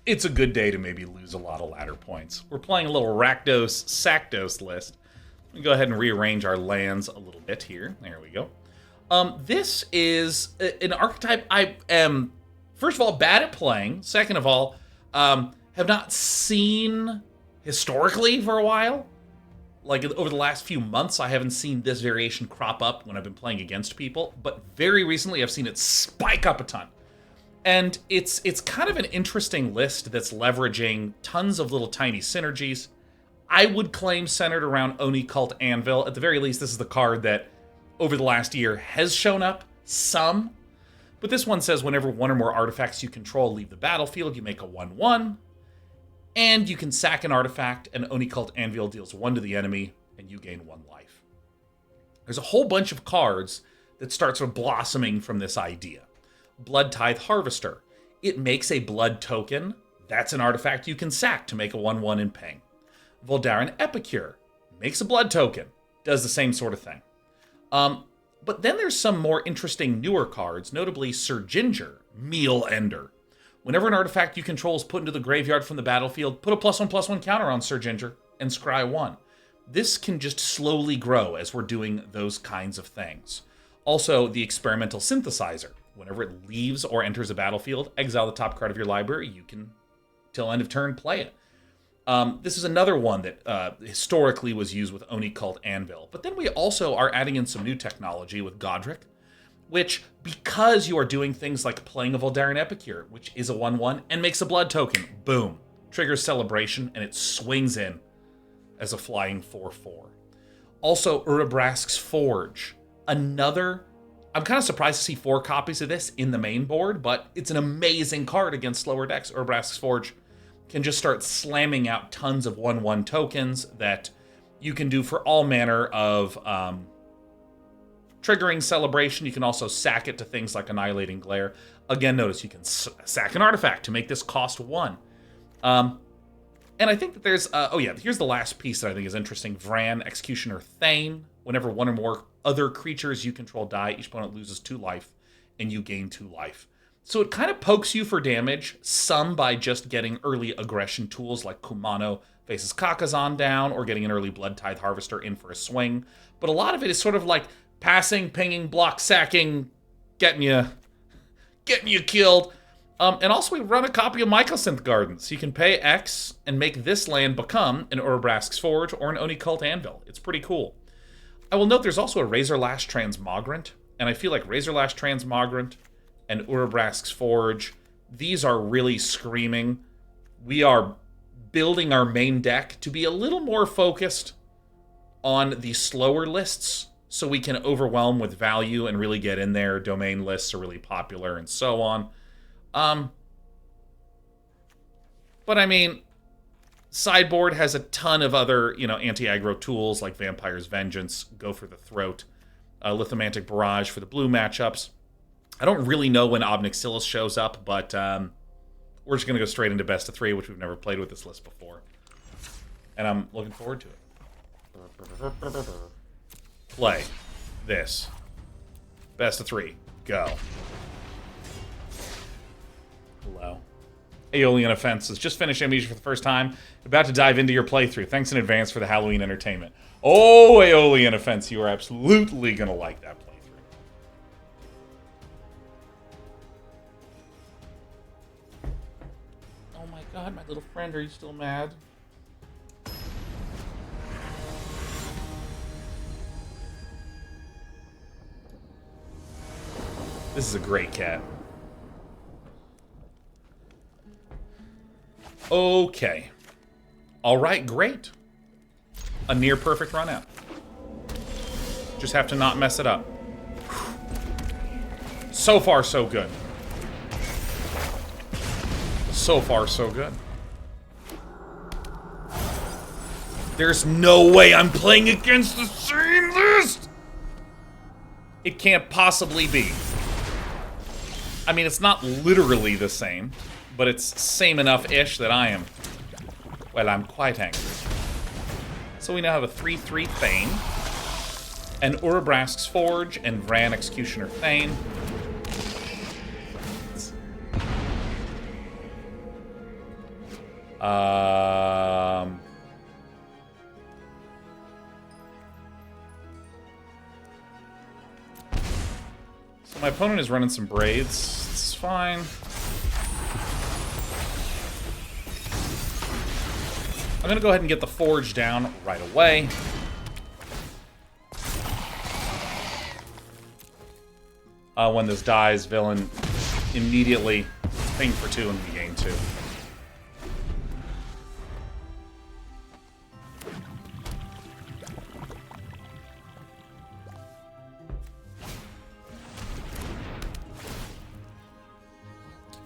it's a good day to maybe lose a lot of ladder points. We're playing a little Rakdos Sacrifice list. Let me go ahead and rearrange our lands a little bit here. There we go. This is an archetype I am, first of all, bad at playing. Second of all, have not seen historically for a while. Like, over the last few months, I haven't seen this variation crop up when I've been playing against people. But very recently, I've seen it spike up a ton. And it's kind of an interesting list that's leveraging tons of little tiny synergies. I would claim centered around Oni-Cult Anvil. At the very least, this is the card that, over the last year, has shown up some. But this one says whenever one or more artifacts you control leave the battlefield, you make a 1/1. And you can sack an artifact, and Oni-Cult Anvil deals 1 to the enemy, and you gain 1 life. There's a whole bunch of cards that start sort of blossoming from this idea. Bloodtithe Harvester. It makes a blood token. That's an artifact you can sack to make a 1/1 in ping. Voldaren Epicure. Makes a blood token. Does the same sort of thing. But then there's some more interesting newer cards, notably Sir Ginger, Meal Ender. Whenever an artifact you control is put into the graveyard from the battlefield, put a +1/+1 counter on Sir Ginger and scry 1. This can just slowly grow as we're doing those kinds of things. Also, the Experimental Synthesizer. Whenever it leaves or enters a battlefield, exile the top card of your library. You can, till end of turn, play it. This is another one that historically was used with Oni-Cult Anvil. But then we also are adding in some new technology with Goddric, which, because you are doing things like playing a Voldaren Epicure, which is a 1/1 and makes a blood token, boom, triggers Celebration, and it swings in as a flying 4/4. Also, Urabrask's Forge, another. I'm kind of surprised to see 4 copies of this in the main board, but it's an amazing card against slower decks. Urabrask's Forge can just start slamming out tons of 1/1 tokens that you can do for all manner of triggering Celebration. You can also sack it to things like Annihilating Glare. Again, notice you can sack an artifact to make this cost 1. And I think that there's... here's the last piece that I think is interesting. Vraan, Executioner Thane. Whenever one or more other creatures you control die, each opponent loses 2 life, and you gain 2 life. So it kind of pokes you for damage, some by just getting early aggression tools like Kumano faces Kakkazan down, or getting an early Bloodtithe Harvester in for a swing. But a lot of it is sort of like passing, pinging, block, sacking, getting you killed. And also we run a copy of Mycosynth Gardens. So you can pay X and make this land become an Urabrask's Forge or an Oni-Cult Anvil. It's pretty cool. I will note there's also a Razorlash Transmogrant, and I feel like Razorlash Transmogrant and Urabrask's Forge, these are really screaming. We are building our main deck to be a little more focused on the slower lists, so we can overwhelm with value and really get in there. Domain lists are really popular and so on. But I mean, Sideboard has a ton of other, anti-aggro tools like Vampire's Vengeance, Go for the Throat, Lithomantic Barrage for the blue matchups. I don't really know when Ob Nixilis shows up, but we're just going to go straight into best of 3, which we've never played with this list before. And I'm looking forward to it. Play this. Best of 3. Go. Hello. Aeolian Offenses. Just finished Amnesia for the first time. About to dive into your playthrough. Thanks in advance for the Halloween entertainment. Oh, Aeolian Offense. You are absolutely going to like that playthrough. Oh my god, my little friend. Are you still mad? This is a great cat. Okay. Alright, great. A near perfect run out. Just have to not mess it up. So far, so good. So far, so good. There's no way I'm playing against the same list! It can't possibly be. I mean, it's not literally the same, but it's same enough-ish that I am... Well, I'm quite angry. So we now have a 3/3 Thane, an Urabrask's Forge, and Vraan Executioner Thane. So my opponent is running some braids. It's fine. I'm gonna go ahead and get the forge down right away. When this dies, villain immediately ping for 2 and we gain 2.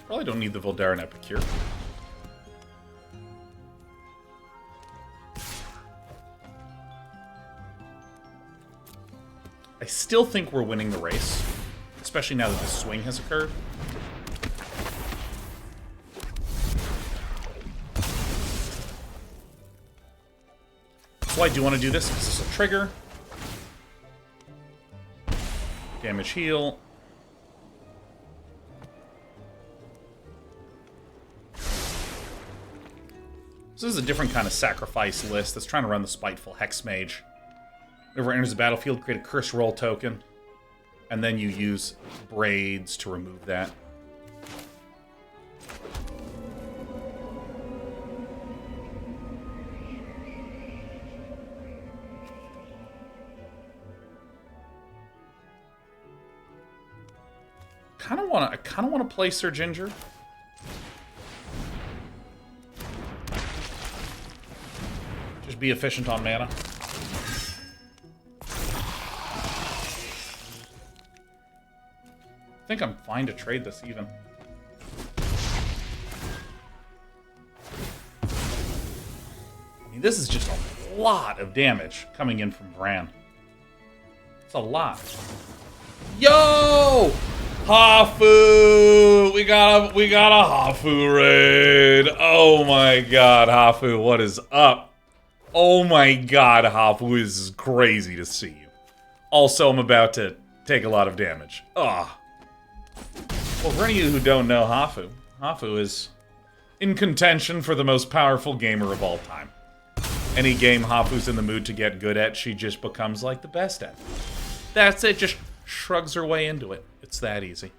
Probably don't need the Voldaren Epicure. I still think we're winning the race, especially now that the swing has occurred. So I do want to do this because this is a trigger. Damage heal. So this is a different kind of sacrifice list that's trying to run the Spiteful Hex Mage. Whenever it enters the battlefield, create a curse roll token. And then you use braids to remove that. I kind of want to play Sir Ginger. Just be efficient on mana. I think I'm fine to trade this even. I mean, this is just a lot of damage coming in from Vraan. It's a lot. Yo! Hafu! We got a Hafu raid. Oh my god, Hafu, what is up? Oh my god, Hafu, this is crazy to see you. Also, I'm about to take a lot of damage. Ugh. Well, for any of you who don't know Hafu, Hafu is in contention for the most powerful gamer of all time. Any game Hafu's in the mood to get good at, she just becomes like the best at. That's it, just shrugs her way into it. It's that easy.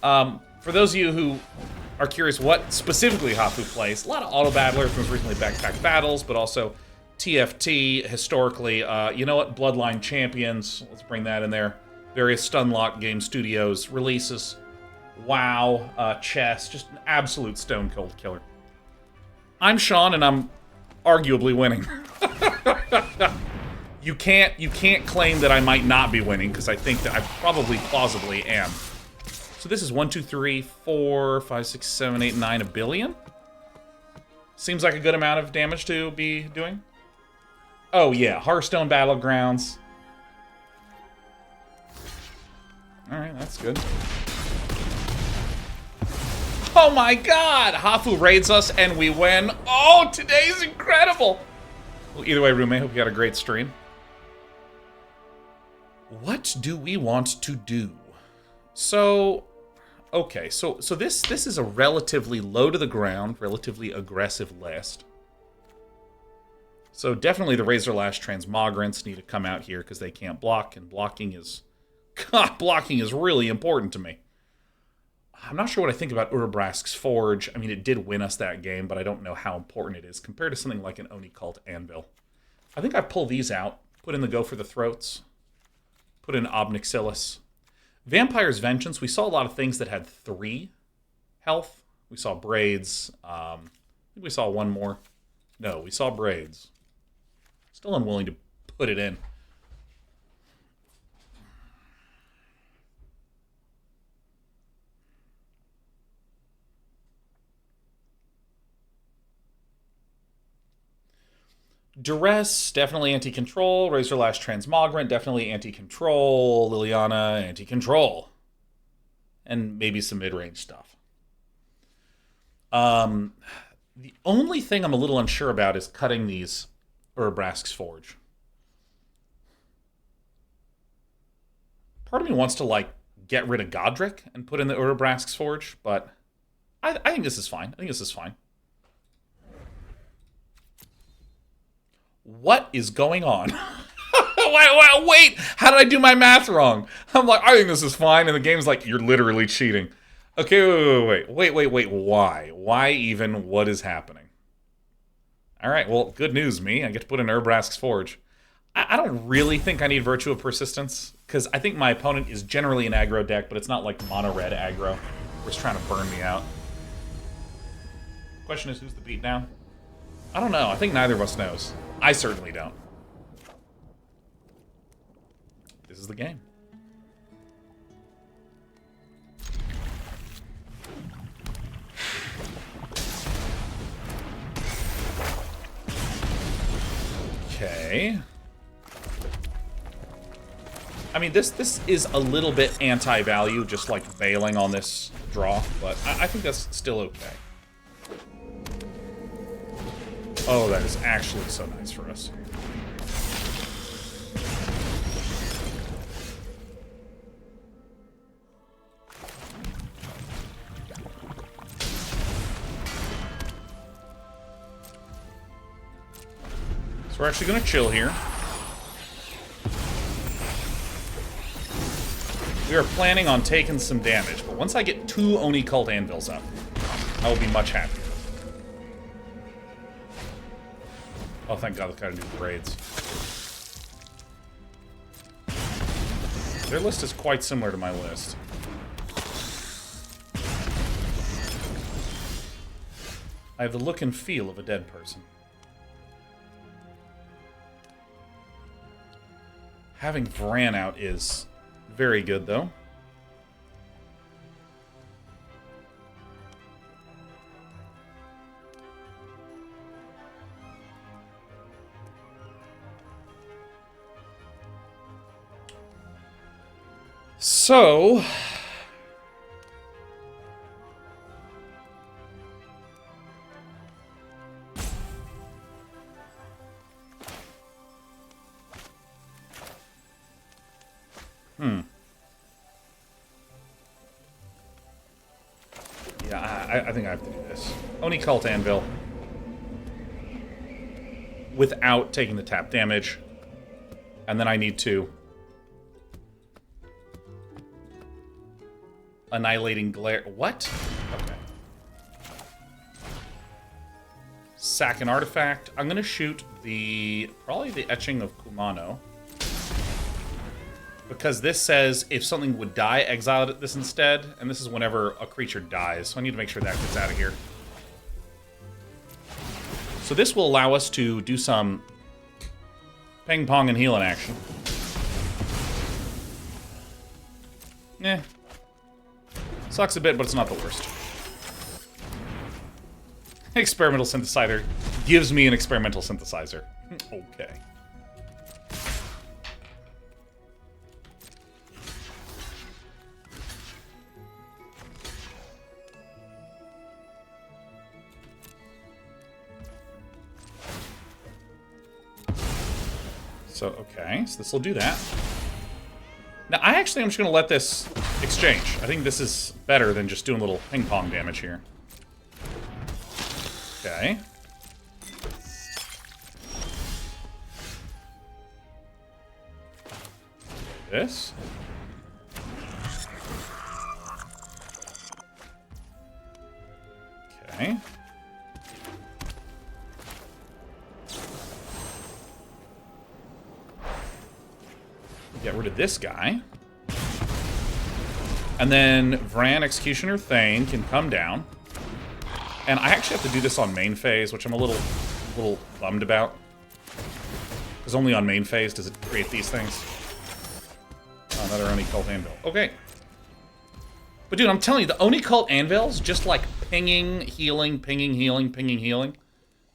For those of you who are curious what specifically Hafu plays, a lot of auto-battlers, most recently Backpack Battles, but also TFT, historically. You know what? Bloodline Champions, let's bring that in there. Various Stunlock Game Studios releases. WoW, chess, just an absolute stone-cold killer. I'm Sean, and I'm arguably winning. You can't claim that I might not be winning, because I think that I probably plausibly am. So this is 1, 2, 3, 4, 5, 6, 7, 8, 9, a billion? Seems like a good amount of damage to be doing. Oh yeah, Hearthstone Battlegrounds. Alright, that's good. Oh my god! Hafu raids us and we win. Oh, today's incredible! Well, either way, roommate, hope you had a great stream. What do we want to do? So, okay, so this is a relatively low to the ground, relatively aggressive list. So definitely the Razorlash Transmogrants need to come out here because they can't block, and blocking is really important to me. I'm not sure what I think about Urabrask's Forge. I mean, it did win us that game, but I don't know how important it is compared to something like an Oni-Cult Anvil. I think I pull these out, put in the Go for the Throats, put in Ob Nixilis. Vampire's Vengeance, we saw a lot of things that had 3 health. We saw Braids. I think we saw one more. No, we saw Braids. Still unwilling to put it in. Duress, definitely anti-control. Razorlash Transmogrant, definitely anti-control. Liliana, anti-control. And maybe some mid-range stuff. The only thing I'm a little unsure about is cutting these Urabrask's Forge. Part of me wants to, like, get rid of Goddric and put in the Urabrask's Forge, but I think this is fine. I think this is fine. What is going on? Wait, how did I do my math wrong? I'm like, I think this is fine, and the game's like, you're literally cheating. Okay, wait, why? Why even? What is happening? Alright, well, good news, me. I get to put in Urabrask's Forge. I don't really think I need Virtue of Persistence, because I think my opponent is generally an aggro deck, but it's not like mono-red aggro, where it's trying to burn me out. Question is, who's the beatdown? I don't know. I think neither of us knows. I certainly don't. This is the game. Okay. I mean, this is a little bit anti-value, just like bailing on this draw, but I think that's still okay. Oh, that is actually so nice for us. So we're actually going to chill here. We are planning on taking some damage, but once I get 2 Oni-Cult Anvils up, I will be much happier. Oh, thank God, I gotta do the raids. Their list is quite similar to my list. I have the look and feel of a dead person. Having Vraan out is very good, though. So... Yeah, I think I have to do this. Oni-Cult Anvil. Without taking the tap damage. And then I need to... Annihilating Glare. What? Okay. Sack an artifact. I'm going to shoot probably the Etching of Kumano. Because this says if something would die, exile this instead. And this is whenever a creature dies. So I need to make sure that gets out of here. So this will allow us to do some ping pong and healing action. Sucks a bit, but it's not the worst. Experimental Synthesizer gives me an Experimental Synthesizer. Okay. So, okay, so this will do that. Now, I'm just going to let this exchange. I think this is better than just doing a little ping-pong damage here. Okay. This. Okay. Get rid of this guy. And then Vraan, Executioner, Thane can come down. And I actually have to do this on main phase, which I'm a little bummed about. Because only on main phase does it create these things. Oh, another Oni-Cult Anvil. Okay. But dude, I'm telling you, the Oni-Cult Anvils just like pinging, healing, pinging, healing, pinging, healing.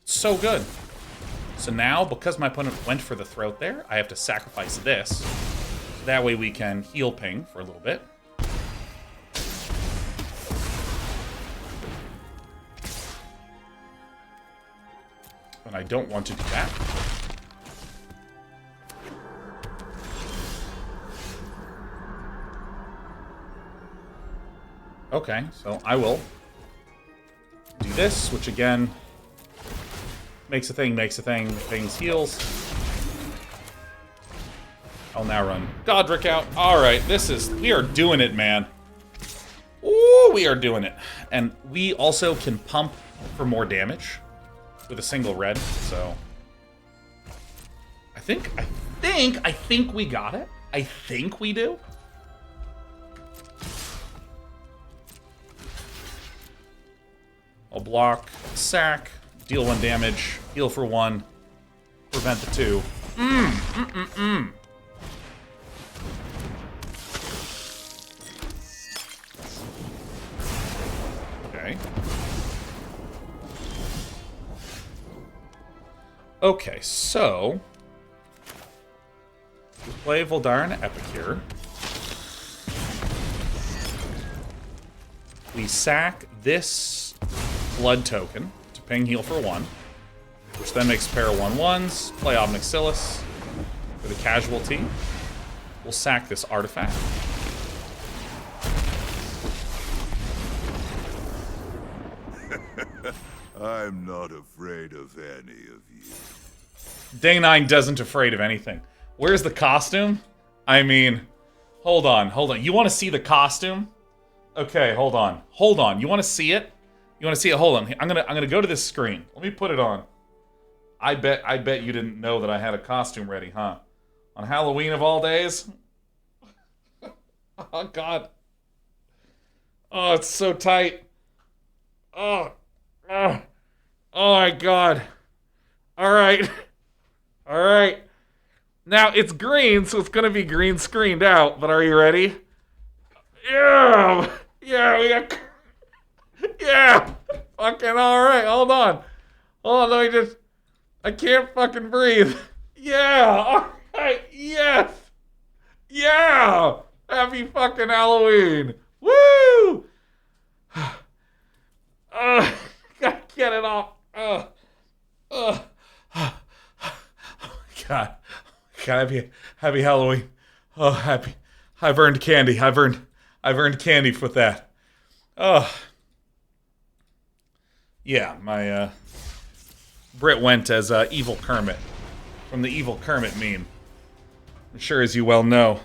It's so good. So now, because my opponent went for the throat there, I have to sacrifice this. So that way we can heal ping for a little bit. And I don't want to do that. Okay, so I will do this, which again Makes a thing, things heals. I'll now run Goddric out. Alright, we are doing it, man. Ooh, we are doing it. And we also can pump for more damage with a single red, so... I think we got it. I think we do. I'll block, sack, deal 1 damage, heal for 1, prevent the 2. Okay. Okay, so... we play Voldaren Epicure. We sack this blood token to ping heal for 1, which then makes a pair of 1/1s. Play Ob Nixilis for the casualty. We'll sack this artifact. I'm not afraid of any of you. Day 9 doesn't afraid of anything. Where's the costume? I mean, hold on. You want to see the costume? Okay, hold on. You want to see it? You want to see it? Hold on. I'm gonna go to this screen. Let me put it on. I bet you didn't know that I had a costume ready, huh? On Halloween of all days? Oh God. Oh, it's so tight. Oh my God. All right. Now, it's green, so it's going to be green screened out, but are you ready? Yeah, we got... Yeah! Fucking alright, hold on, let me just... I can't fucking breathe. Yeah! Alright, yes! Yeah! Happy fucking Halloween! Woo! Gotta get it off. Oh my God. Happy Halloween. Oh, happy. I've earned candy. I've earned candy for that. Oh. Yeah, my Brit went as Evil Kermit from the Evil Kermit meme. I'm sure as you well know.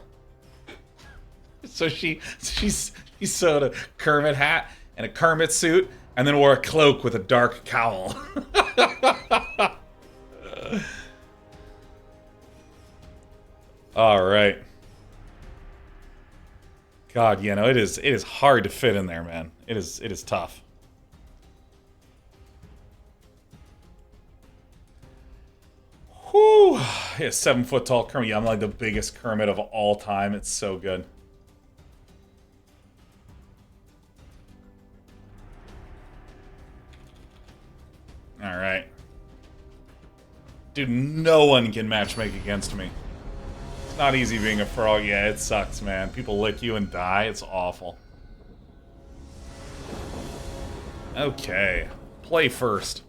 So she sewed a Kermit hat and a Kermit suit and then wore a cloak with a dark cowl. All right. God, you know, it is hard to fit in there, man. It is tough. Whew. Yeah, 7-foot tall Kermit. Yeah, I'm like the biggest Kermit of all time. It's so good. All right. Dude, no one can matchmake against me. It's not easy being a frog. Yeah, it sucks, man. People lick you and die. It's awful. Okay. Play first.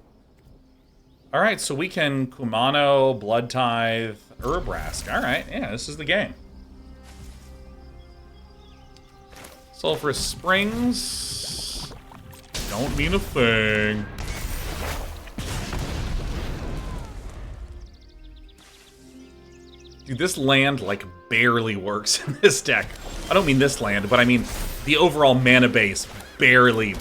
Alright, so we can Kumano, Bloodtithe, Urabrask. Alright, yeah, this is the game. Sulfurous Springs. Don't mean a thing. Dude, this land, like, barely works in this deck. I don't mean this land, but I mean the overall mana base barely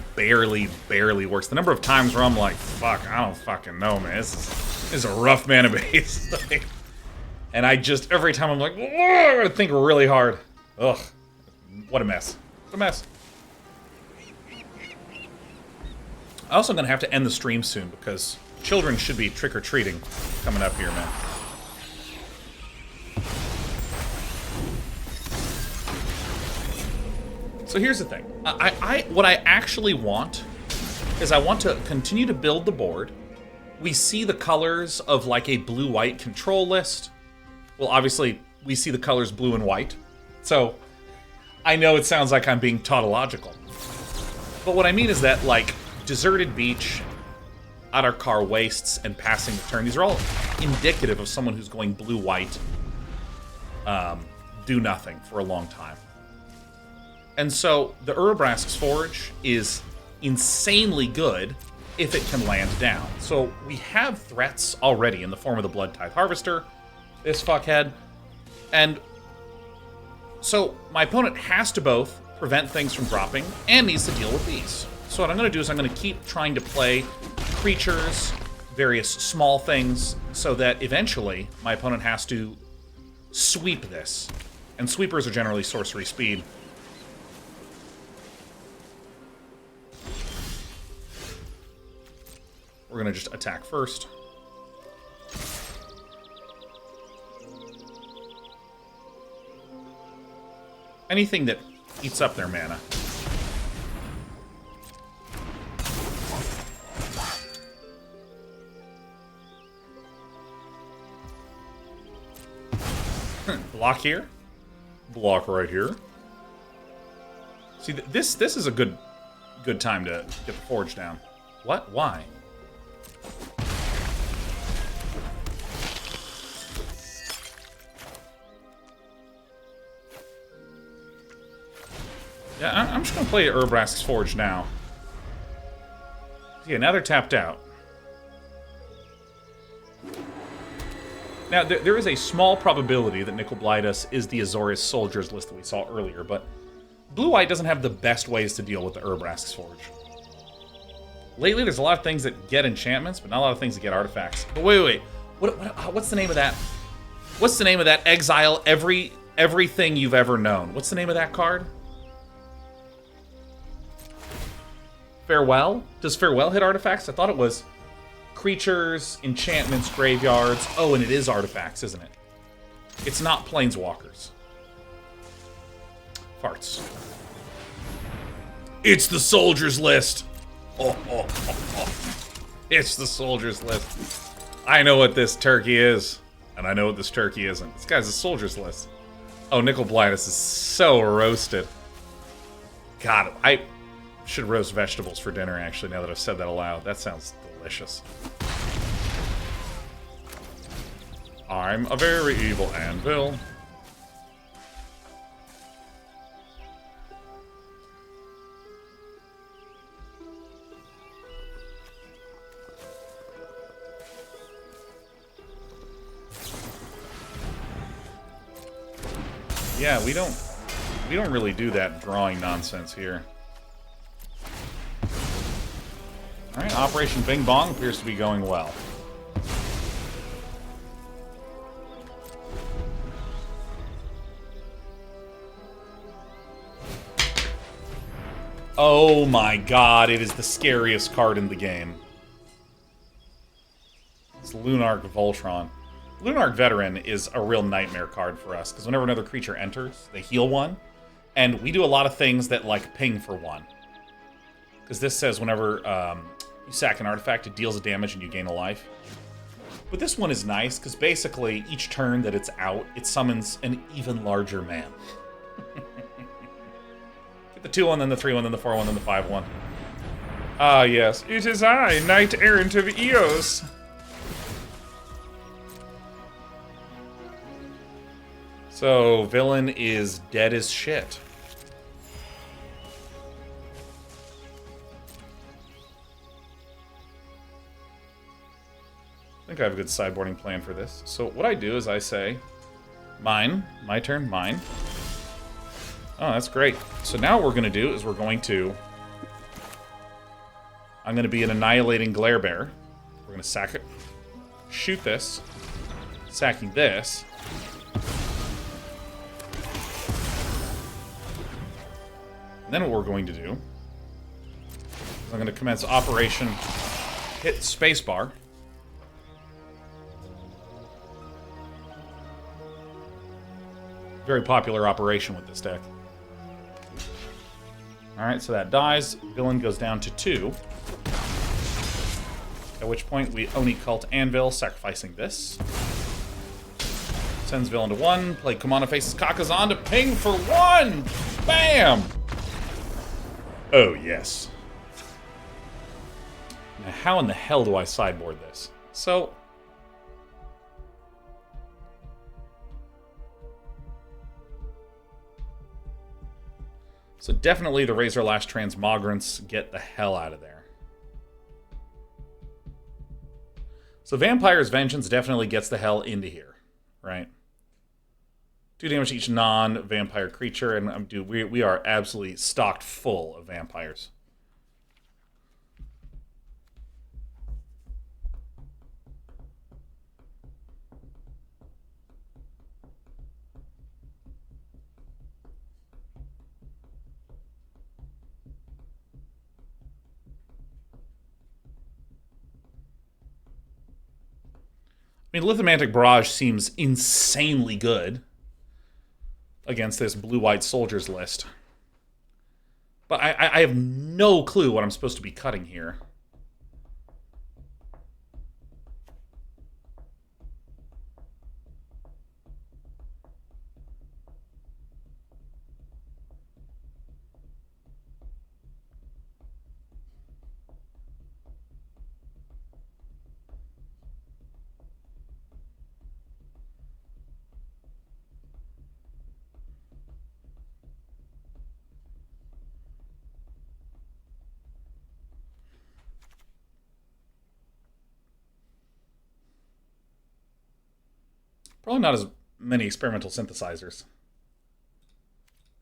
works. The number of times where I'm like, fuck, I don't fucking know, man. This is a rough mana base. And I just, every time I'm like, I gotta think really hard. Ugh. What a mess. What a mess. I'm also gonna have to end the stream soon because children should be trick-or-treating coming up here, man. So here's the thing. What I actually want is I want to continue to build the board. We see the colors of like a blue-white control list. Well, obviously, we see the colors blue and white. So I know it sounds like I'm being tautological. But what I mean is that, like, Deserted Beach, Adarkar Wastes, and Passing the Turn, these are all indicative of someone who's going blue-white, do nothing for a long time. And so the Urabrask's Forge is insanely good if it can land down. So we have threats already in the form of the Bloodtithe Harvester, this fuckhead, and so my opponent has to both prevent things from dropping and needs to deal with these. So what I'm going to do is I'm going to keep trying to play creatures, various small things, so that eventually my opponent has to sweep this. And sweepers are generally sorcery speed. We're going to just attack first. Anything that eats up their mana. Block here. Block right here. See, this is a good time to get the Forge down. What? Why? Yeah, I'm just going to play Urabrask's Forge now. Yeah, now they're tapped out. Now, there is a small probability that Nicol Blightus is the Azorius Soldiers list that we saw earlier, but Blue-White doesn't have the best ways to deal with the Urabrask's Forge. Lately, there's a lot of things that get enchantments, but not a lot of things that get artifacts. But wait. What's the name of that? What's the name of that? Exile everything you've ever known. What's the name of that card? Farewell? Does Farewell hit artifacts? I thought it was creatures, enchantments, graveyards. Oh, and it is artifacts, isn't it? It's not planeswalkers. Farts. It's the soldiers list. Oh. It's the soldiers list. I know what this turkey is, and I know what this turkey isn't. This guy's a soldiers list. Oh, Nicol Blightus is so roasted. God, I should roast vegetables for dinner, actually, now that I've said that aloud. That sounds delicious. I'm a very evil anvil. Yeah, we don't really do that drawing nonsense here. Alright, Operation Bing Bong appears to be going well. Oh my god, it is the scariest card in the game. It's Lunarch Voltron. Lunarch Veteran is a real nightmare card for us, because whenever another creature enters, they heal one, and we do a lot of things that, like, ping for one. Because this says whenever you sack an artifact, it deals a damage and you gain a life. But this one is nice, because basically, each turn that it's out, it summons an even larger man. Get the 2-1, then the 3-1, then the 4-1, then the 5-1. Ah, yes. It is I, Knight Errant of Eos. So, villain is dead as shit. I think I have a good sideboarding plan for this. So what I do is I say, mine, my turn, mine. Oh, that's great. So now what we're going to do is I'm going to be an Annihilating Glare Bear. We're going to sack it, shoot this, sacking this. And then what we're going to do is I'm going to commence Operation Hit Spacebar. Very popular operation with this deck. Alright, so that dies. Villain goes down to 2. At which point we Oni-Cult Anvil, sacrificing this. Sends villain to 1. Play Kumano faces Kakkazan to ping for 1! Bam! Oh, yes. Now, how in the hell do I sideboard this? So definitely the Razorlash Transmogrants get the hell out of there. So Vampire's Vengeance definitely gets the hell into here, right? 2 damage to each non-vampire creature, and dude, we are absolutely stocked full of vampires. I mean, Lithomantic Barrage seems insanely good against this blue-white soldiers list. But I have no clue what I'm supposed to be cutting here. Probably not as many experimental synthesizers.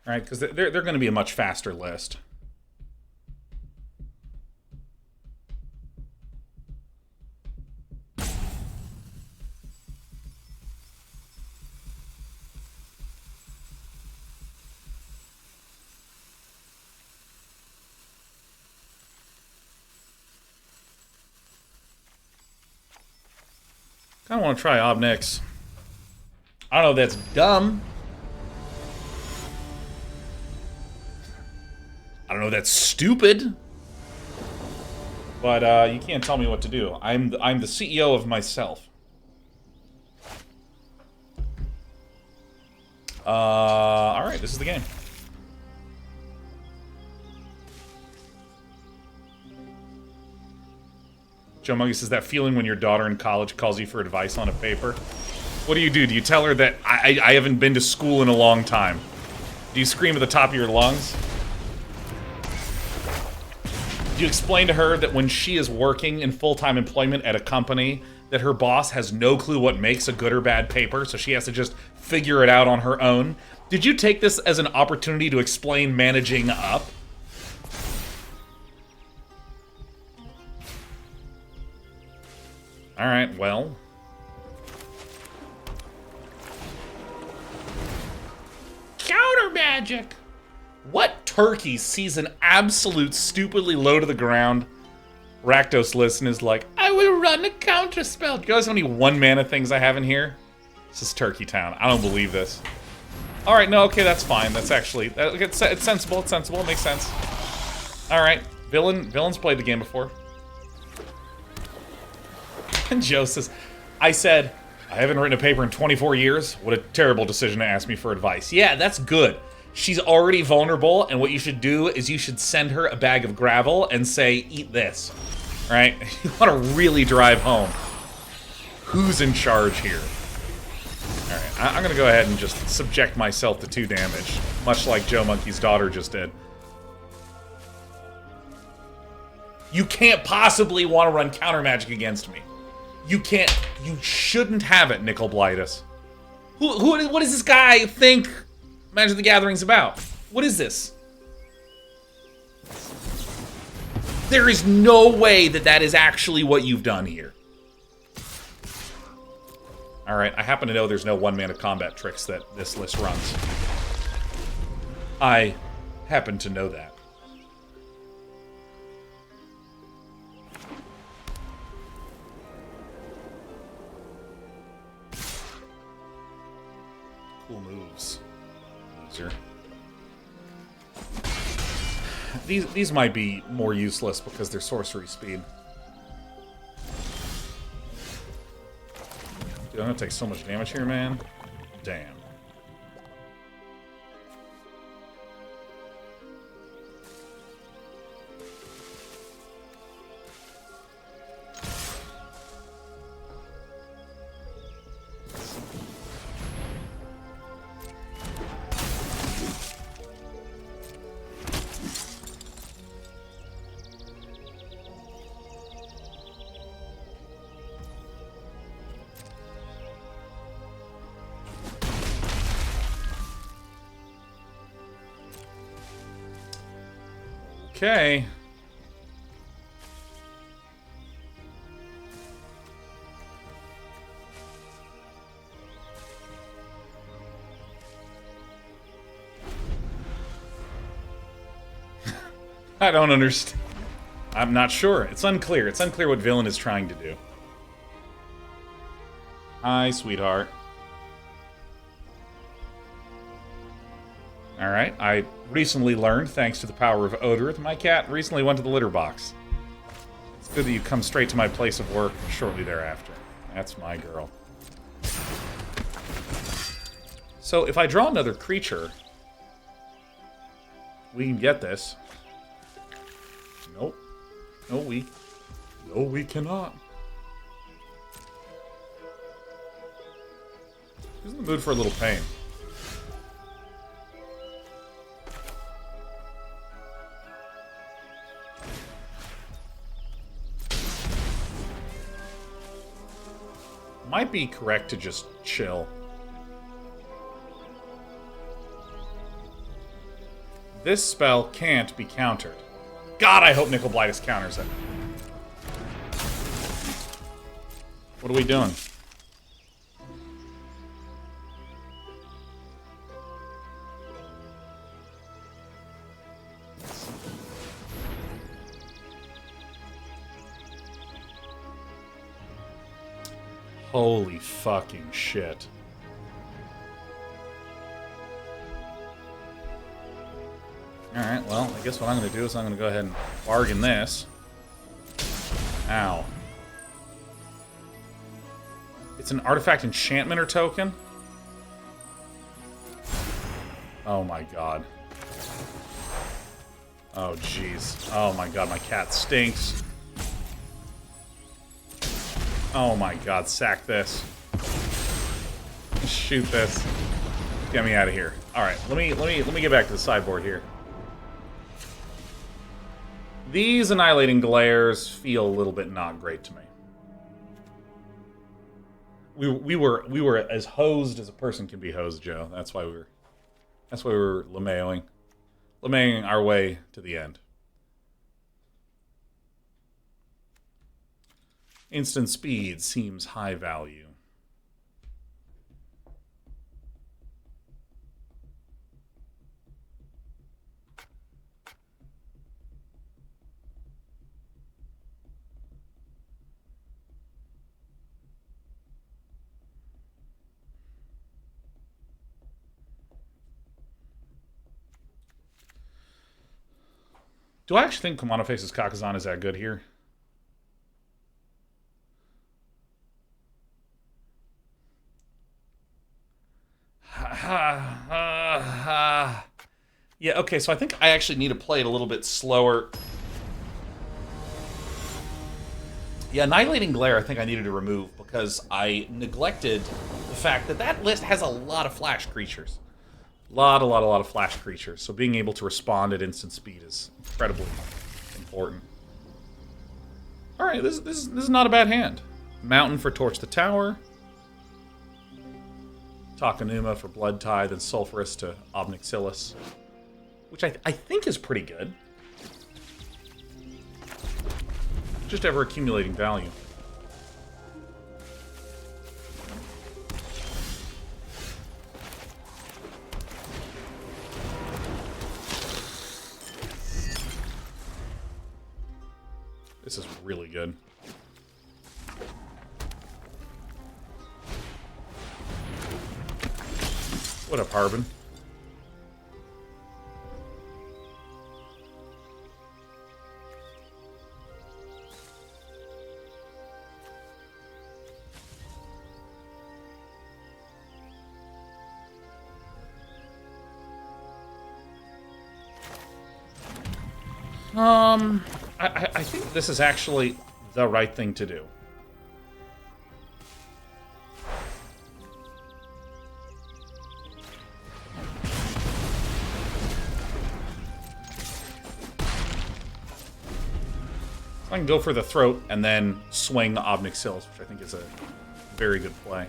Alright, because they're going to be a much faster list. I don't want to try Ob Nix. I don't know if that's dumb. I don't know if that's stupid. But you can't tell me what to do. I'm the CEO of myself. Alright, this is the game. Joe Monkey says, that feeling when your daughter in college calls you for advice on a paper. What do? Do you tell her that I haven't been to school in a long time? Do you scream at the top of your lungs? Do you explain to her that when she is working in full-time employment at a company, that her boss has no clue what makes a good or bad paper, so she has to just figure it out on her own? Did you take this as an opportunity to explain managing up? Alright, well... Counter magic! What turkey sees an absolute stupidly low to the ground Rakdos list and is like, I will run a counter spell. Do you guys know how many 1-mana things I have in here? This is Turkey Town. I don't believe this. Alright, no, okay, that's fine. That's actually... it's sensible, it's sensible, it makes sense. Alright, Villain's played the game before. And Joe says, I said... I haven't written a paper in 24 years. What a terrible decision to ask me for advice. Yeah, that's good. She's already vulnerable, and what you should do is you should send her a bag of gravel and say, eat this. Right? You want to really drive home who's in charge here. Alright, I'm going to go ahead and just subject myself to 2 damage, much like Joe Monkey's daughter just did. You can't possibly want to run counter magic against me. You can't. You shouldn't have it, Nicol Blightus. What does this guy think Magic the Gathering's about? What is this? There is no way that is actually what you've done here. Alright, I happen to know there's no 1-mana combat tricks that this list runs. I happen to know that. Cool moves, loser. These might be more useless because they're sorcery speed. Dude, I'm gonna take so much damage here, man. Damn. Okay. I don't understand. I'm not sure. It's unclear. It's unclear what villain is trying to do. Hi, sweetheart. Alright, I recently learned, thanks to the power of odor, that my cat recently went to the litter box. It's good that you come straight to my place of work shortly thereafter. That's my girl. So, if I draw another creature, we can get this. Nope. No, we cannot. Who's in the mood for a little pain? Might be correct to just chill. This spell can't be countered. God, I hope Nickel Blightus counters it. What are we doing? Holy fucking shit. Alright, well, I guess what I'm going to do is I'm going to go ahead and bargain this. Ow. It's an artifact enchantment or token? Oh my god. Oh jeez. Oh my god, my cat stinks. Oh my god, sack this. Shoot this. Get me out of here. Alright, let me get back to the sideboard here. These Annihilating Glares feel a little bit not great to me. We were as hosed as a person can be hosed, Joe. That's why we were LeMayoing our way to the end. Instant speed seems high value. Do I actually think Kumano faces Kakkazan is that good here? Yeah, okay, so I think I actually need to play it a little bit slower. Yeah, Annihilating Glare I think I needed to remove because I neglected the fact that that list has a lot of flash creatures. A lot of flash creatures. So being able to respond at instant speed is incredibly important. Alright, this is not a bad hand. Mountain for Torch the Tower. Takenuma for Bloodtithe and Sulfurous to Ob Nixilis. Which I think is pretty good. Just ever accumulating value. This is really good. What up, Harbin? I think this is actually the right thing to do. I can go for the throat and then swing Ob Nixilis, which I think is a very good play.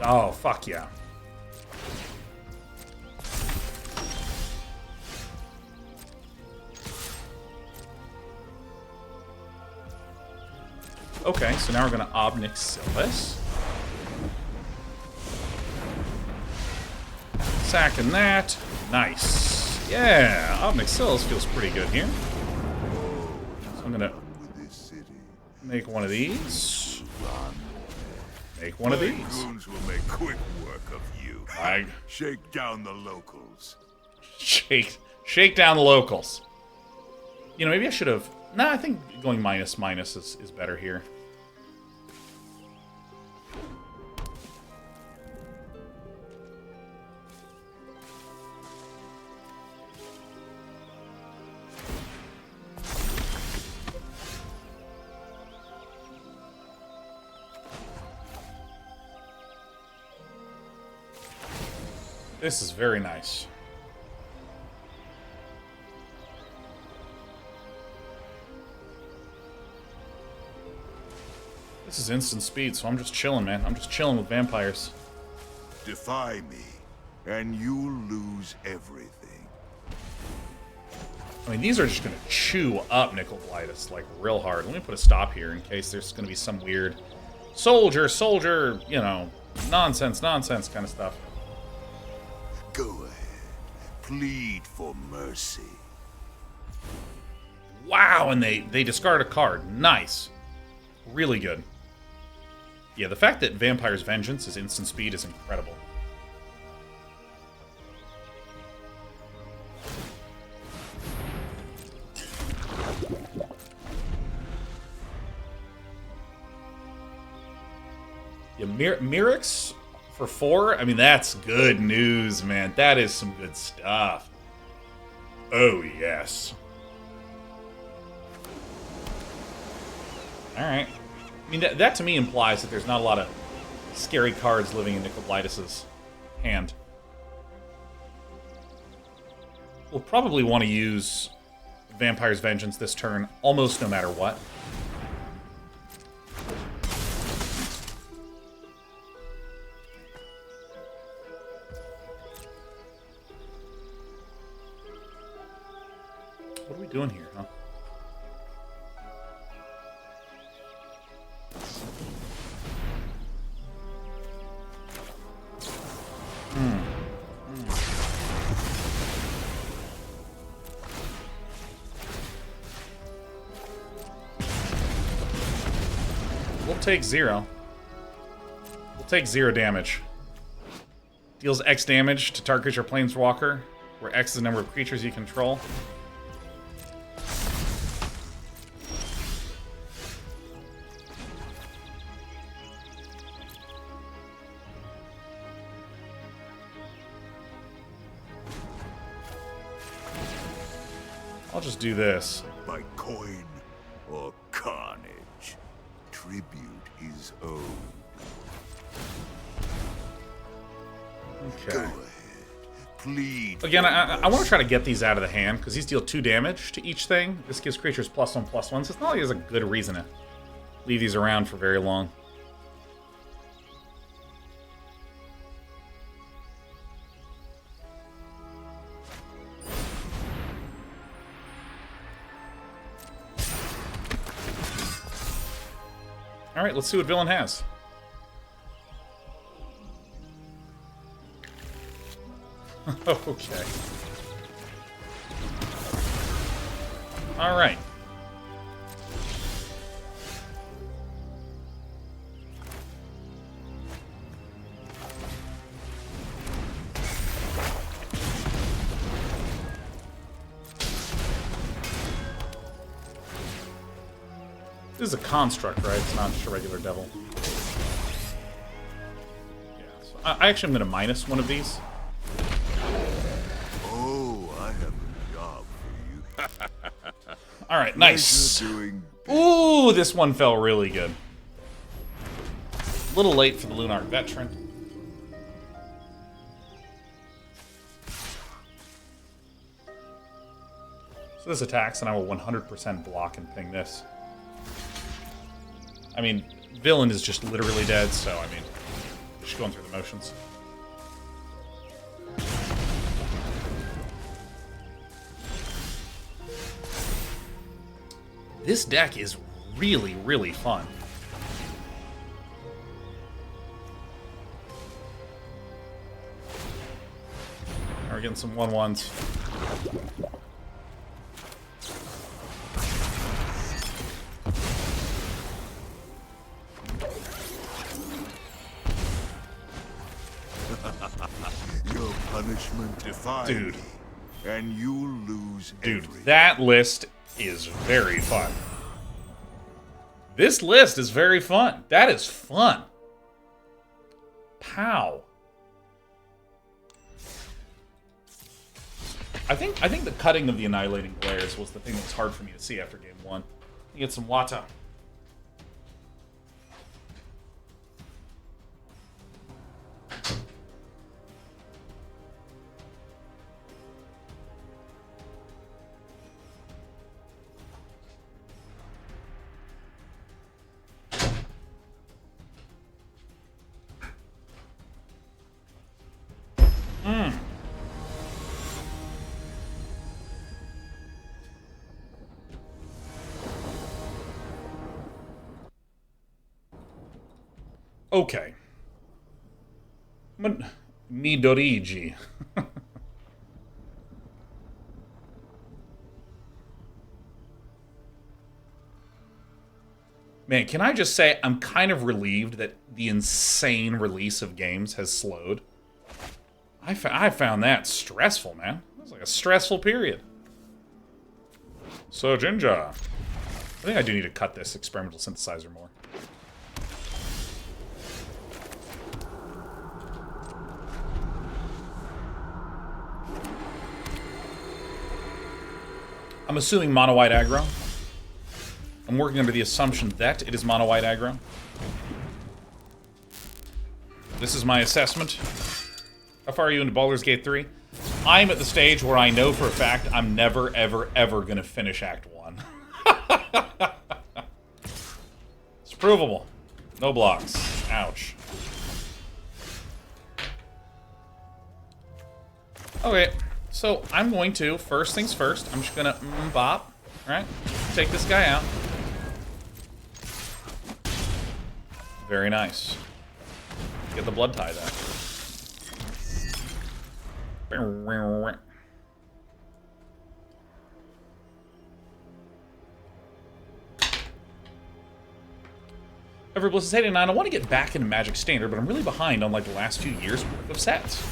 Oh, fuck yeah. Okay, so now we're going to Ob Nixilis. Sacking that. Nice. Yeah, Ob Nixilis feels pretty good here. So I'm going to make one of these. Make one of these. Goons will make quick work of you. Shake down the locals. Shake down the locals. You know, maybe I should have... Nah, I think going minus is better here. This is very nice. This is instant speed, so I'm just chilling, man. I'm just chilling with vampires. Defy me, and you'll lose everything. I mean, these are just going to chew up Nicol-Blightus, like, real hard. Let me put a stop here in case there's going to be some weird soldier, you know, nonsense kind of stuff. Go ahead. Plead for mercy. Wow, and they discard a card. Nice. Really good. Yeah, the fact that Vampire's Vengeance is instant speed is incredible. Yeah, Mirrex for 4? I mean, that's good news, man. That is some good stuff. Oh, yes. Alright. I mean, that to me implies that there's not a lot of scary cards living in Nicol-Blightus's hand. We'll probably want to use Vampire's Vengeance this turn, almost no matter what. What are we doing here, huh? We'll take 0. We'll take 0 damage. Deals X damage to target your Planeswalker, where X is the number of creatures you control. I'll just do this. By coin or carnage, tribute is owed. Okay. Go ahead. Plead. Again, I want to try to get these out of the hand, because these deal 2 damage to each thing. This gives creatures +1/+1, so it's not like there's a good reason to leave these around for very long. Alright, let's see what Villain has. Okay. Alright. This is a construct, right? It's not just a regular devil. Yeah, so I actually am going to minus one of these. Oh, I have a job for you. Alright, nice. Doing Ooh, this one felt really good. A little late for the Lunar Veteran. So this attacks, and I will 100% block and ping this. I mean, Villain is just literally dead, so, I mean, just going through the motions. This deck is really, really fun. we're getting some 1/1s. Your punishment defies Dude. me, and you lose Dude, everything. that list is very fun. This list is very fun. That is fun. Pow. I think the cutting of the Annihilating Glares was the thing that was hard for me to see after game 1. You get some Wata. Okay. Midorigi. Man, can I just say I'm kind of relieved that the insane release of games has slowed. I found that stressful, man. It was like a stressful period. So, Jinja. I think I do need to cut this Experimental Synthesizer more. I'm assuming mono-white aggro. I'm working under the assumption that it is mono-white aggro. This is my assessment. How far are you into Baldur's Gate 3? I'm at the stage where I know for a fact I'm never, ever, ever going to finish Act 1. It's provable. No blocks. Ouch. Okay. So, I'm going to, first things first, I'm just gonna bop, right? Take this guy out. Very nice. Get the Bloodtithe out. Every Bliss is 89. I want to get back into Magic Standard, but I'm really behind on like the last few years' worth of sets.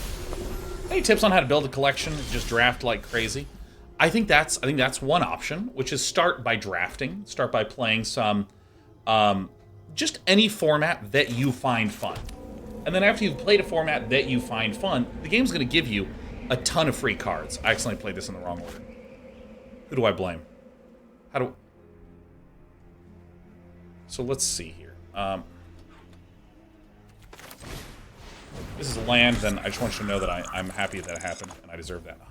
Any tips on how to build a collection? Just draft like crazy. I think that's one option, which is start by drafting. Start by playing some, just any format that you find fun. And then after you've played a format that you find fun, the game's going to give you a ton of free cards. I accidentally played this in the wrong order. Who do I blame? So let's see here. This is land, then I just want you to know that I'm happy that it happened, and I deserve that. Oh,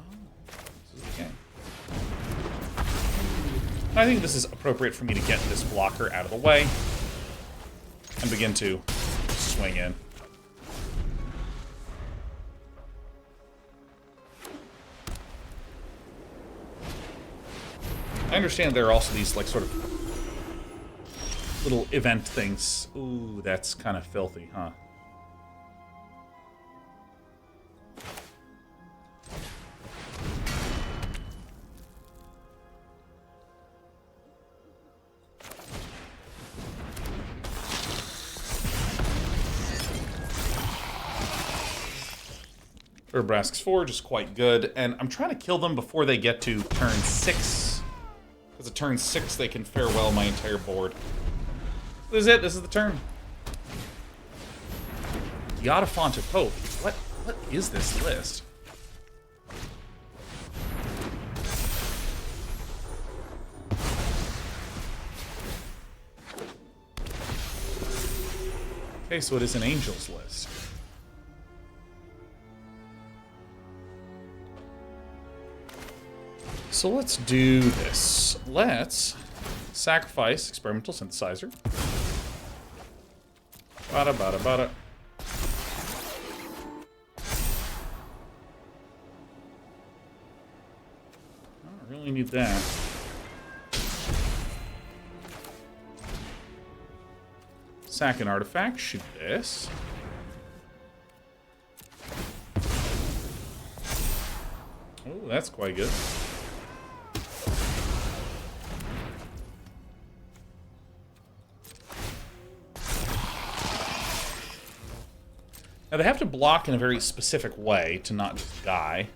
this is the game. I think this is appropriate for me to get this blocker out of the way and begin to swing in. I understand there are also these, like, sort of little event things. Ooh, that's kind of filthy, huh? Urabrask's Forge is quite good, and I'm trying to kill them before they get to turn 6. Because at turn 6, they can farewell my entire board. This is it. This is the turn. Yadafont of Hope. What is this list? Okay, so it is an Angels list. So let's do this. Let's sacrifice Experimental Synthesizer. Bada bada bada. I don't really need that. Sack an artifact, shoot this. Ooh, that's quite good. Now, they have to block in a very specific way to not just die.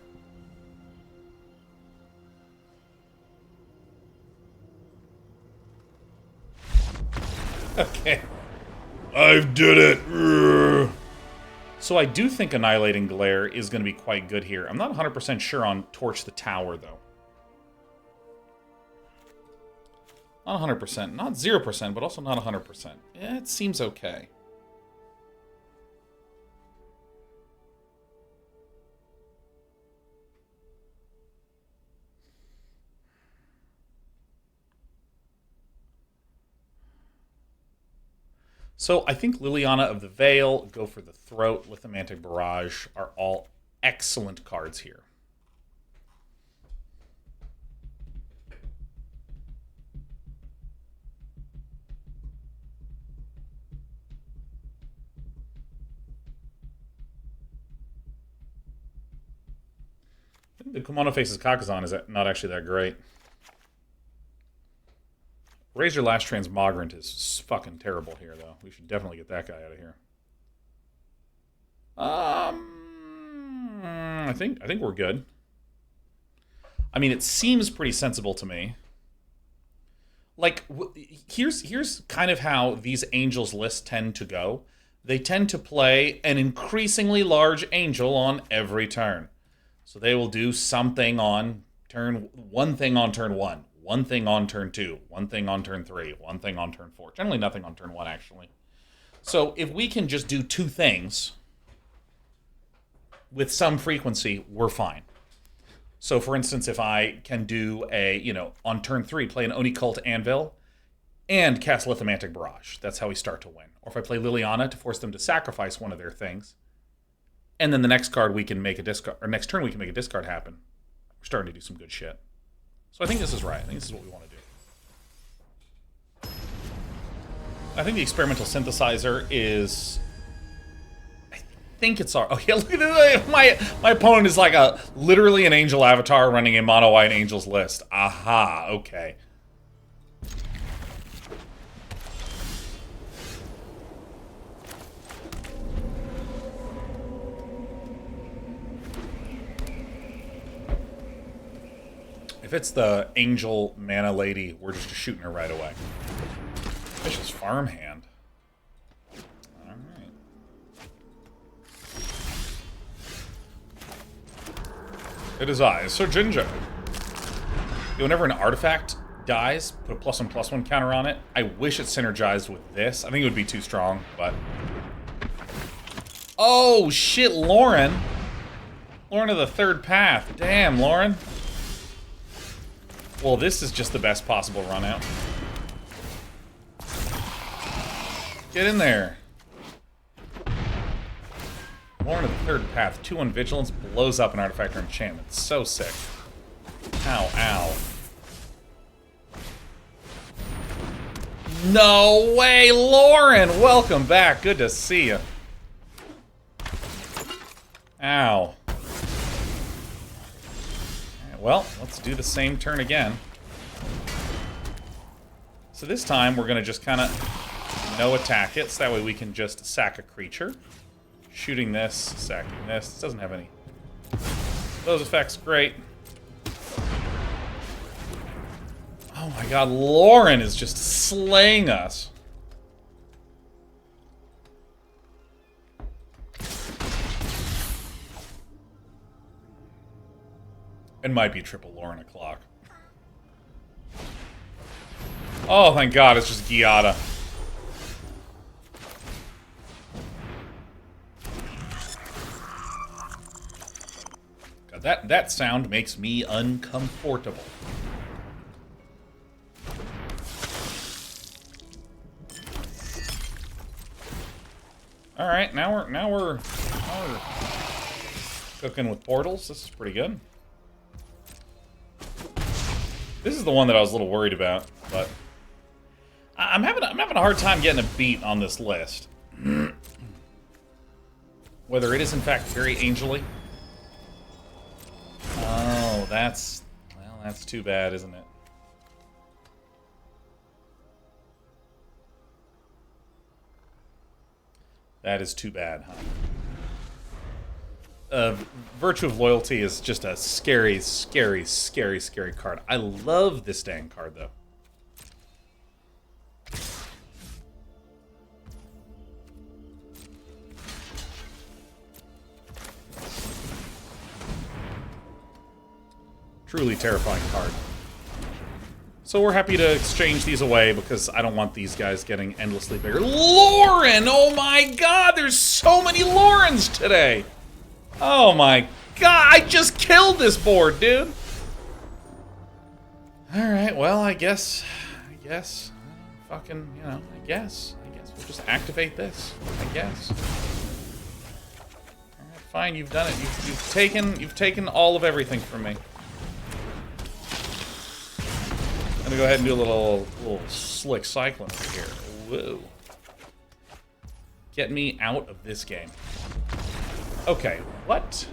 Okay. I've did it! So I do think Annihilating Glare is going to be quite good here. I'm not 100% sure on Torch the Tower, though. Not 100%. Not 0%, but also not 100%. Yeah, it seems okay. So I think Liliana of the Veil, Go for the Throat, Lithomantic Barrage are all excellent cards here. I think the Kumano faces Kakkazan is not actually that great. Razorlash Transmogrant is fucking terrible here, though. We should definitely get that guy out of here. I think we're good. I mean, it seems pretty sensible to me. Like, here's kind of how these Angels lists tend to go. They tend to play an increasingly large Angel on every turn. So they will do something on one thing on turn 1. One thing on turn 2, one thing on turn 3, one thing on turn 4. Generally nothing on turn 1, actually. So if we can just do 2 things with some frequency, we're fine. So for instance, if I can do on turn 3, play an Oni-Cult Anvil and cast Lithomantic Barrage. That's how we start to win. Or if I play Liliana to force them to sacrifice one of their things, and then the next card we can make a discard, or next turn we can make a discard happen. We're starting to do some good shit. So I think this is right. I think this is what we want to do. I think the Experimental Synthesizer is... I think it's our... Oh, yeah, look at this. My opponent is like literally an Angel avatar running a mono-white Angels list. Aha, okay. If it's the Angel Mana Lady, we're just shooting her right away. Vicious Farmhand. Alright. It is I, Sir Ginger. Whenever an artifact dies, put a +1/+1 counter on it. I wish it synergized with this. I think it would be too strong, but... Oh, shit, Lauren! Lauren of the Third Path. Damn, Lauren. Well, this is just the best possible run out. Get in there. Lauren of the Third Path. 2/1 Vigilance blows up an artifact or enchantment. So sick. Ow, ow. No way, Lauren! Welcome back. Good to see you. Ow. Well, let's do the same turn again. So this time, we're going to just kind of no attack it, so that way we can just sack a creature. Shooting this, sacking this. This doesn't have any. Those effects, great. Oh my god, Lauren is just slaying us. It might be triple Lauren o'clock. Oh, thank God, it's just Giada. God, that sound makes me uncomfortable. All right, now we're cooking with portals. This is pretty good. This is the one that I was a little worried about, but I'm having a hard time getting a beat on this list. Whether it is in fact very angel-y. Oh, that's... Well, that's too bad, isn't it? That is too bad, huh? Virtue of Loyalty is just a scary, scary, scary, scary card. I love this dang card, though. Truly terrifying card. So we're happy to exchange these away because I don't want these guys getting endlessly bigger. Lauren! Oh my god, there's so many Laurens today! Oh my god, I just killed this board, dude! Alright, well, I guess, fucking, you know, I guess we'll just activate this, I guess. Alright, fine, you've done it. You've taken all of everything from me. I'm gonna go ahead and do a little slick cycling over here. Whoa. Get me out of this game. Okay, what to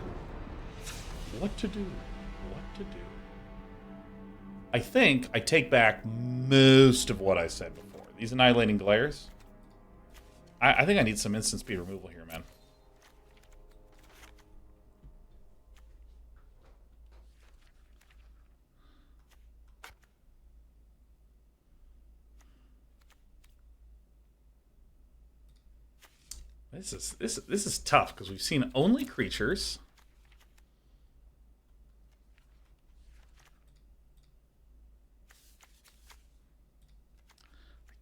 do? What to do? I think I take back most of what I said before. These Annihilating Glares. I think I need some instant speed removal here, man. This is tough because we've seen only creatures.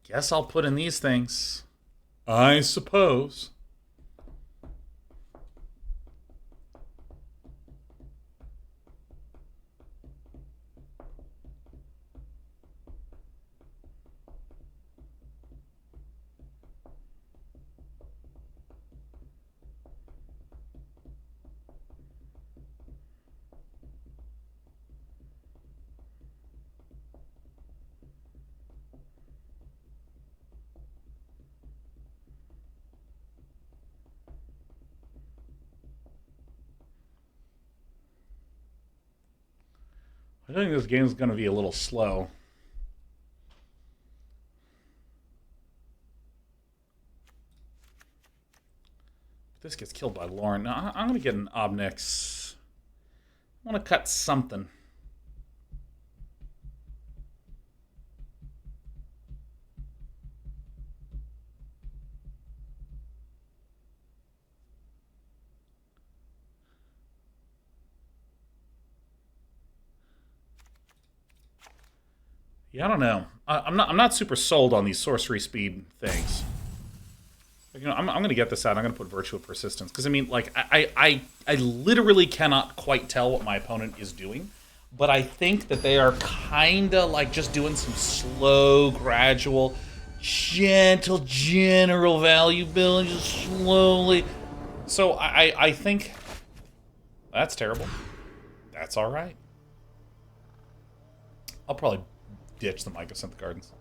I guess I'll put in these things. I suppose. I think this game's going to be a little slow. If this gets killed by Lauren, no, I'm going to get an Ob Nixilis. I want to cut something. Yeah, I don't know. I'm not super sold on these sorcery speed things. You know, I'm going to get this out. I'm going to put Virtue of Persistence because I mean, like, I literally cannot quite tell what my opponent is doing, but I think that they are kind of like just doing some slow, gradual, gentle, general value building, just slowly. So I think that's terrible. That's all right. I'll probably ditch the Mycosynth Gardens.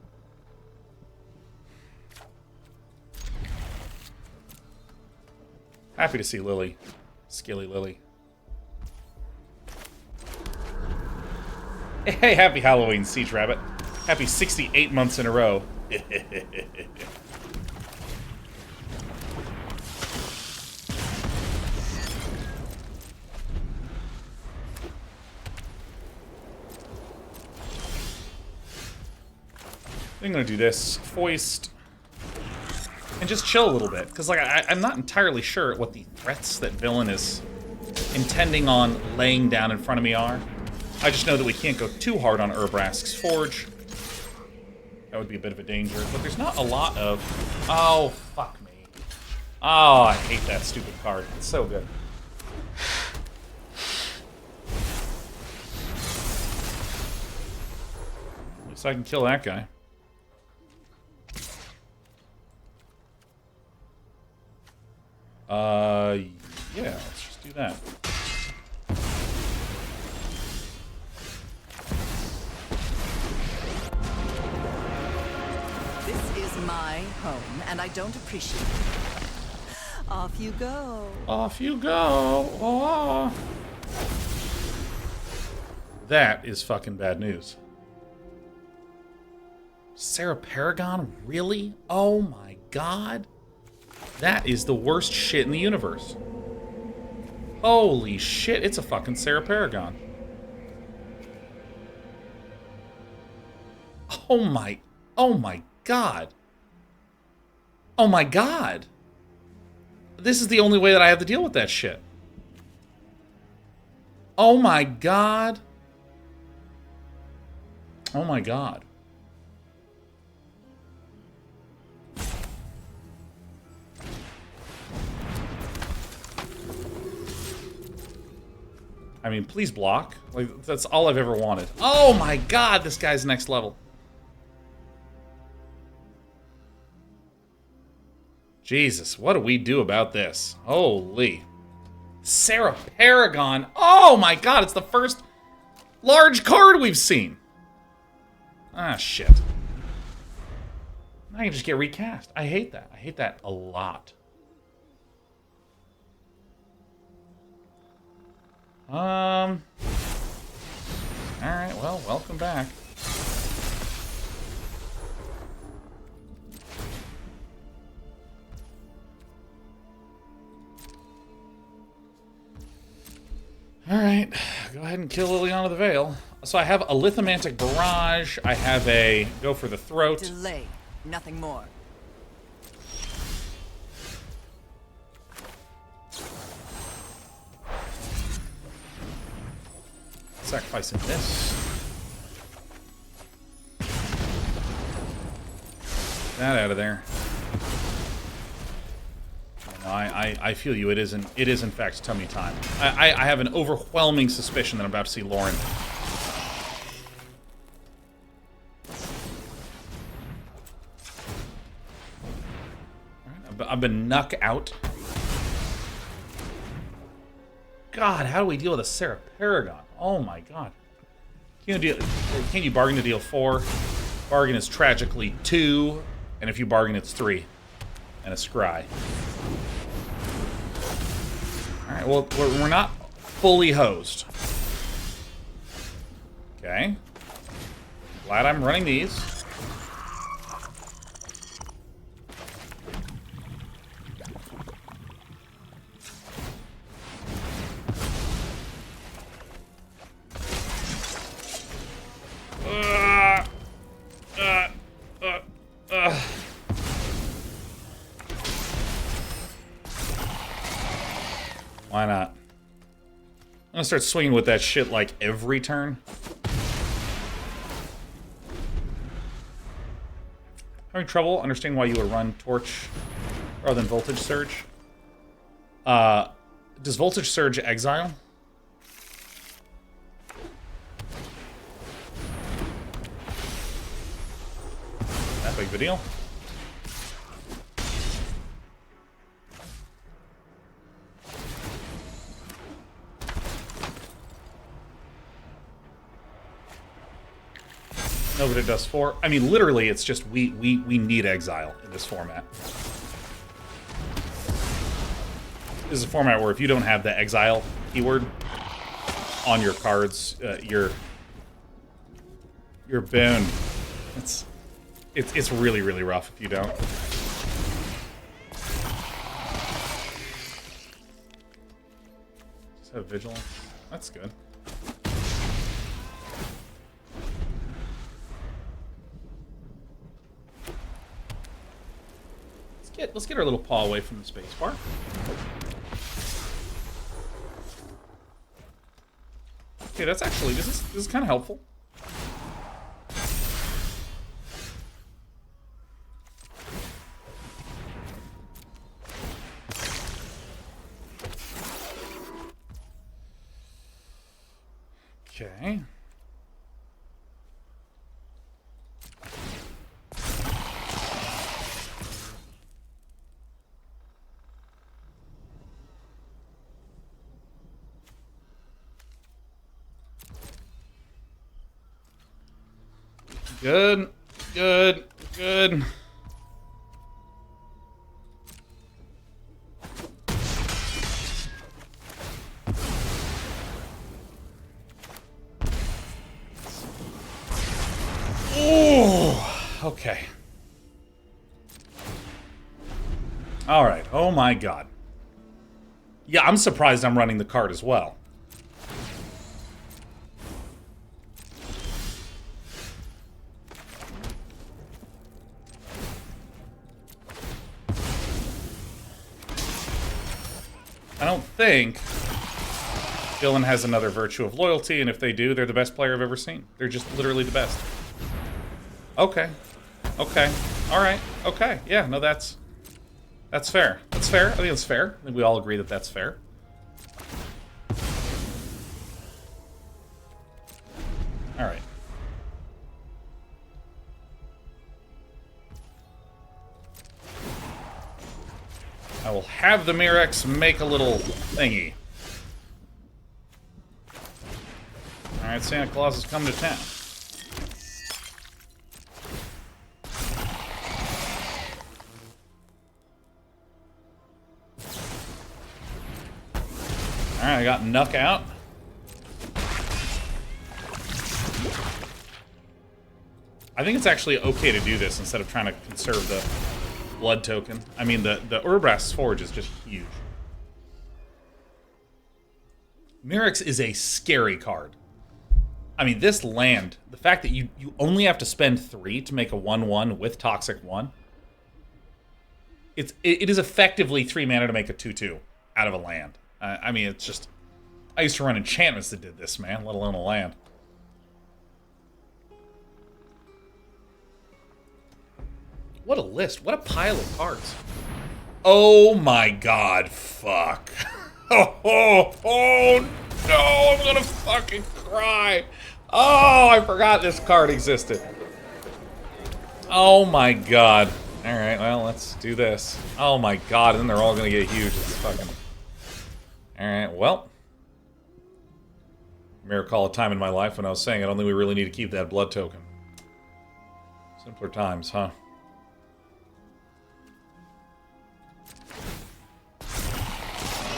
Happy to see Lily. Skilly Lily. Hey, happy Halloween, Siege Rabbit. Happy 68 months in a row. I'm gonna do this, foist, and just chill a little bit, because like I'm not entirely sure what the threats that villain is intending on laying down in front of me are. I just know that we can't go too hard on Urabrask's Forge. That would be a bit of a danger, but there's not a lot of... Oh, fuck me. Oh, I hate that stupid card. It's so good. At least I can kill that guy. Yeah, let's just do that. This is my home, and I don't appreciate it. Off you go. Off you go. Oh. That is fucking bad news. Sarah Paragon? Really? Oh my god. That is the worst shit in the universe. Holy shit, it's a fucking Sarah Paragon. Oh my god. Oh my god. This is the only way that I have to deal with that shit. Oh my god. Oh my god. I mean, please block. Like, that's all I've ever wanted. Oh my god, this guy's next level. Jesus, what do we do about this? Holy. Sarah Paragon. Oh my god, it's the first large card we've seen. Ah, shit. I can just get recast. I hate that. I hate that a lot. Alright, well, welcome back. Alright, go ahead and kill Liliana the Veil. So I have a Lithomantic Barrage, I have a Go for the Throat. Delay, nothing more. Sacrificing this. That out of there. No, I feel you. It is in fact tummy time. I have an overwhelming suspicion that I'm about to see Lauren. I've been knocked out. God, how do we deal with a Sarah Paragon? Oh my god. Can you bargain to deal 4? Bargain is tragically 2, and if you bargain it's 3. And a scry. Alright, well, we're not fully hosed. Okay. Glad I'm running these. Why not? I'm gonna start swinging with that shit like every turn. Having trouble understanding why you would run Torch rather than Voltage Surge. Does Voltage Surge exile? That big of a deal? No, but it does 4. I mean, literally, it's just we need exile in this format. This is a format where if you don't have the exile keyword on your cards, you're boned. It's really, really rough if you don't. Just have vigilance. That's good. Let's get our little paw away from the spacebar. Okay, that's actually this is kind of helpful. Okay. Good, good, good. Okay. Alright. Oh my god. Yeah, I'm surprised I'm running the card as well. I don't think Dylan has another Virtue of Loyalty, and if they do, they're the best player I've ever seen. They're just literally the best. Okay. Okay. Alright. Okay. Yeah, no, that's fair. That's fair. I think it's fair. I think we all agree that that's fair. Alright. I will have the Mirrex make a little thingy. Alright, Santa Claus is coming to town. Alright, I got Nuck out. I think it's actually okay to do this instead of trying to conserve the blood token. I mean, the Urabrask Forge is just huge. Mirrex is a scary card. I mean, this land, the fact that you only have to spend 3 to make a 1/1 with Toxic 1, it is effectively 3 mana to make a 2/2 out of a land. I mean, it's just... I used to run enchantments that did this, man, let alone a land. What a list. What a pile of cards. Oh my god, fuck. Oh no, I'm gonna fucking cry. Oh, I forgot this card existed. Oh my god. Alright, well, let's do this. Oh my god, and then they're all gonna get huge. It's fucking... Alright, well. I recall a time in my life when I was saying I don't think we really need to keep that blood token. Simpler times, huh?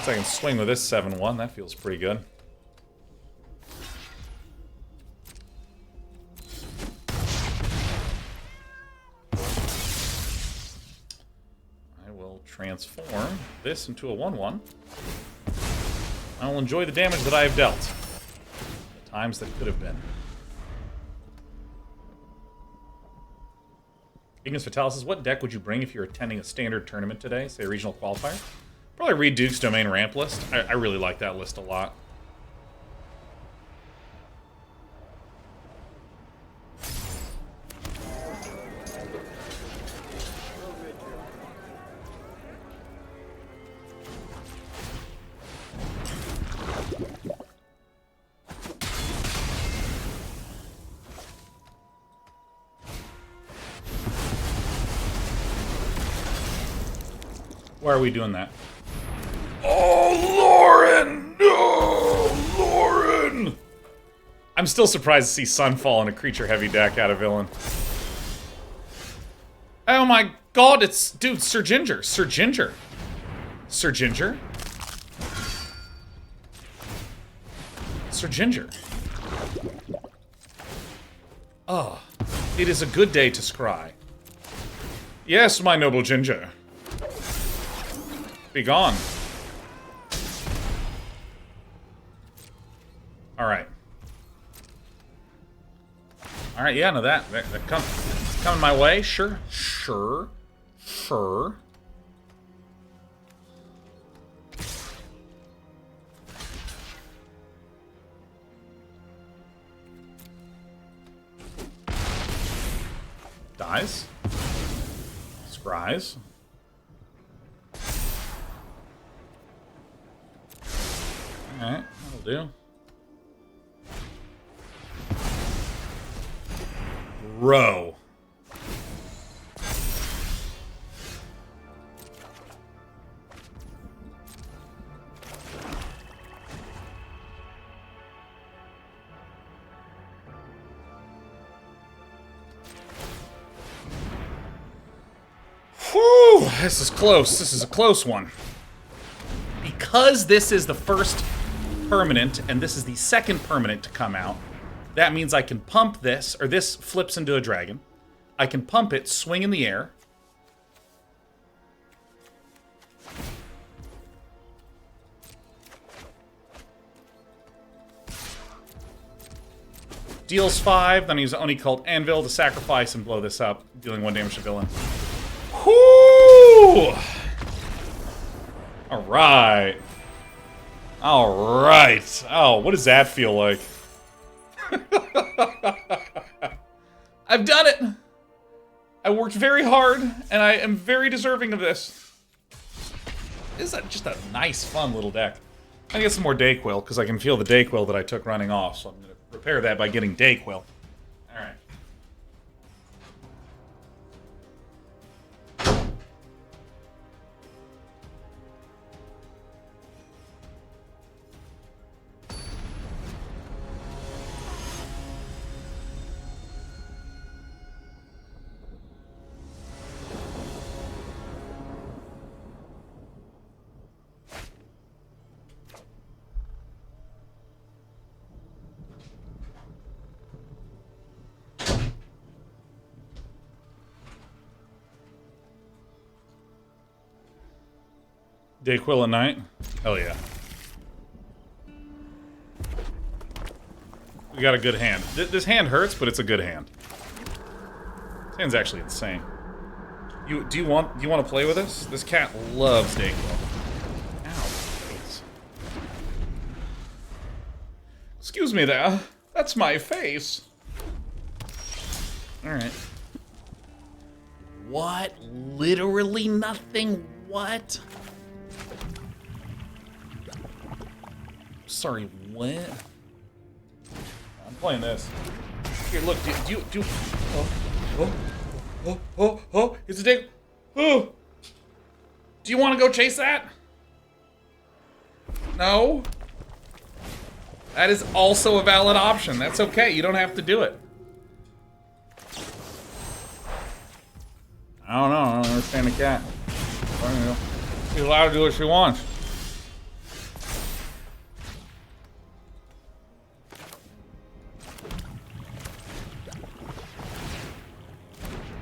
I can swing with this 7/1. That feels pretty good. I will transform this into a 1/1. I will enjoy the damage that I have dealt. The times that could have been. Ignis Vitalis says, what deck would you bring if you're attending a standard tournament today? Say a regional qualifier? Probably read Duke's Domain ramp list. I really like that list a lot. Why are we doing that? Oh, Lauren! No, Lauren! I'm still surprised to see Sunfall in a creature-heavy deck out of villain. Oh my god, it's... Dude, Sir Ginger. Sir Ginger. Sir Ginger? Sir Ginger. Oh, it is a good day to scry. Yes, my noble Ginger. Be gone. Alright. Alright, yeah, no, that it's coming my way. Sure. Sure. Sure. Dies. Scries. Alright, that'll do. Row. Whew, this is close. This is a close one. Because this is the first permanent, and this is the second permanent to come out, that means I can pump this, or this flips into a dragon. I can pump it, swing in the air. Deals 5, then I use Oni-Cult Anvil to sacrifice and blow this up, dealing 1 damage to villain. Whoo! Alright. Alright. Oh, what does that feel like? I've done it! I worked very hard, and I am very deserving of this. This is just a nice, fun little deck. I get some more Dayquil, because I can feel the Dayquil that I took running off, so I'm going to repair that by getting Dayquil. Alright. Dayquil at night? Hell yeah. We got a good hand. This hand hurts, but it's a good hand. This hand's actually insane. Do you want to play with us? This cat loves Dayquil. Ow, face. Excuse me there. That's my face. Alright. What? Literally nothing? What? Sorry, what? I'm playing this. Here, look, do you oh, it's a dick. Oh! Do you want to go chase that? No? That is also a valid option. That's okay, you don't have to do it. I don't know, I don't understand the cat. She's allowed to do what she wants.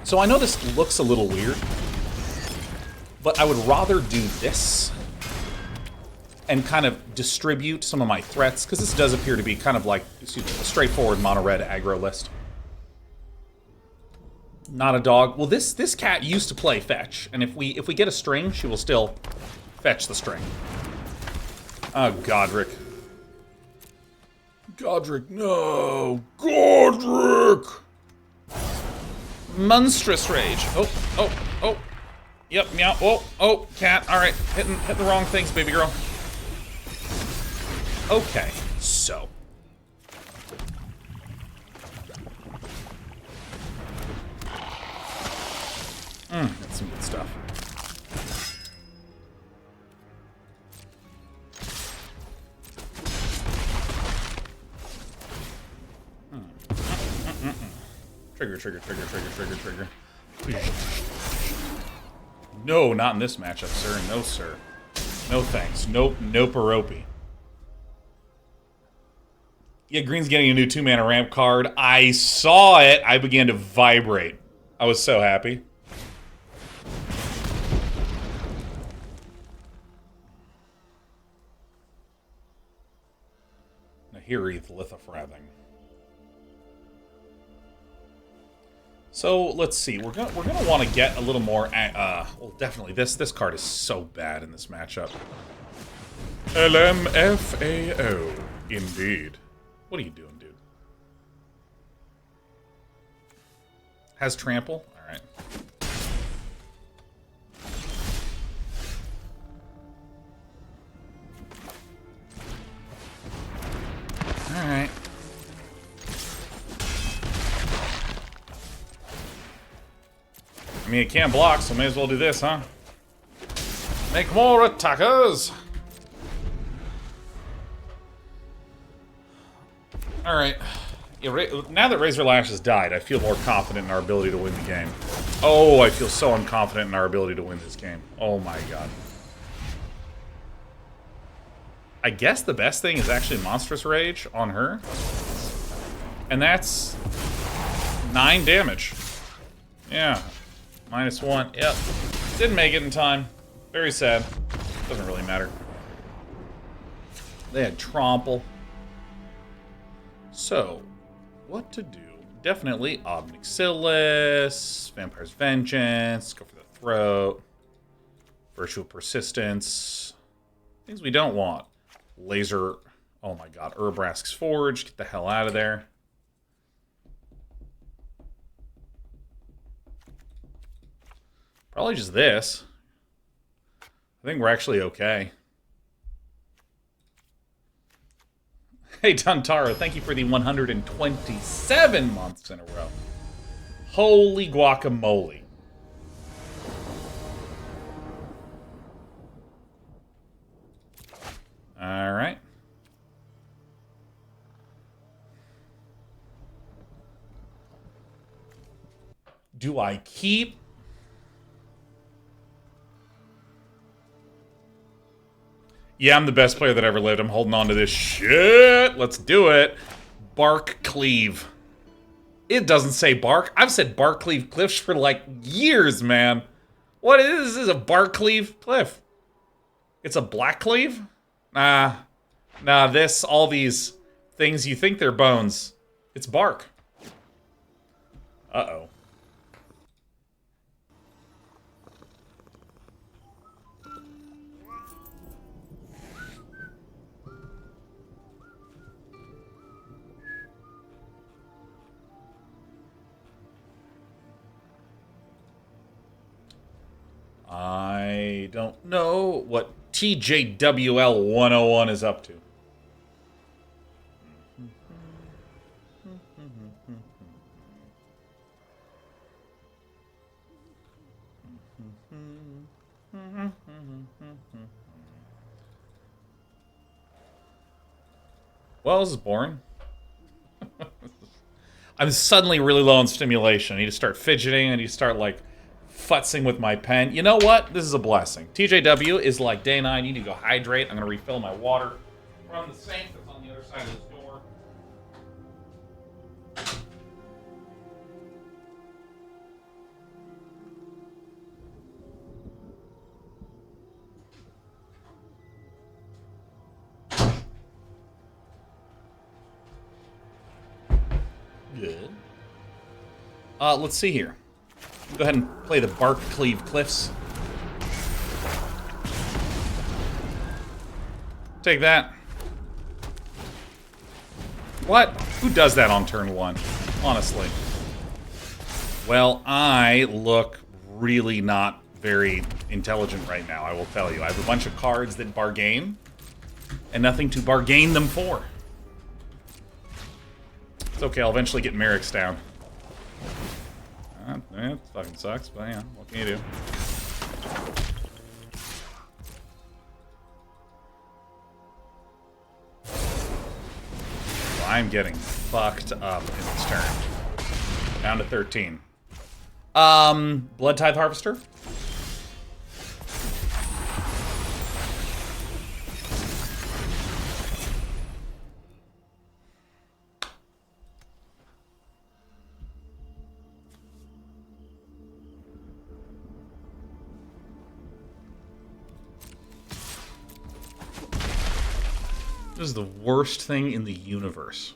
So I know this looks a little weird, but I would rather do this and kind of distribute some of my threats, because this does appear to be kind of like a straightforward mono-red aggro list. Not a dog. Well, this cat used to play fetch, and if we get a string, she will still fetch the string. Oh, Goddric. Goddric, no! Goddric! Monstrous rage. Oh. Yep, meow. Oh, cat. Alright, hitting the wrong things, baby girl. Okay, so. That's some good stuff. Trigger. No, not in this matchup, sir. No, sir. No thanks. Nope, nope-a-ropey. Yeah, green's getting a new 2-mana ramp card. I saw it. I began to vibrate. I was so happy. Nahiri Lithofrathing. So let's see. We're gonna want to get a little more. Well, definitely this card is so bad in this matchup. LMFAO, indeed. What are you doing, dude? Has trample. All right. All right. I mean, it can't block, so may as well do this, huh? Make more attackers! Alright. Yeah, now that Razorlash has died, I feel more confident in our ability to win the game. Oh, I feel so unconfident in our ability to win this game. Oh my god. I guess the best thing is actually Monstrous Rage on her. And that's 9 damage. Yeah. -1. Yep. Didn't make it in time. Very sad. Doesn't really matter. They had Trample. So, what to do? Definitely Ob Nixilis, Vampire's Vengeance, go for the throat, Virtual Persistence. Things we don't want. Laser, oh my god, Urabrask's Forge, get the hell out of there. Probably just this. I think we're actually okay. Hey, Tantara, thank you for the 127 months in a row. Holy guacamole. All right. Do I keep... Yeah, I'm the best player that ever lived. I'm holding on to this shit. Let's do it. Blackcleave. It doesn't say bark. I've said Blackcleave Cliffs for like years, man. What is this? This is a Blackcleave Cliff. It's a Blackcleave? Nah, all these things, you think they're bones. It's bark. Uh-oh. I don't know what TJWL 101 is up to. Well, this is boring. I'm suddenly really low on stimulation. I need to start fidgeting. I need to start, like, futzing with my pen. You know what? This is a blessing. TJW is like, Dana, I need to go hydrate. I'm going to refill my water from the sink that's on the other side of this door. Good. Let's see here. Go ahead and play the Blackcleave Cliffs. Take that. What? Who does that on turn 1? Honestly. Well, I look really not very intelligent right now, I will tell you. I have a bunch of cards that bargain, and nothing to bargain them for. It's okay, I'll eventually get Mirrex down. It fucking sucks, but yeah, what can you do? Well, I'm getting fucked up in this turn. Down to 13. Bloodtithe Harvester? This is the worst thing in the universe.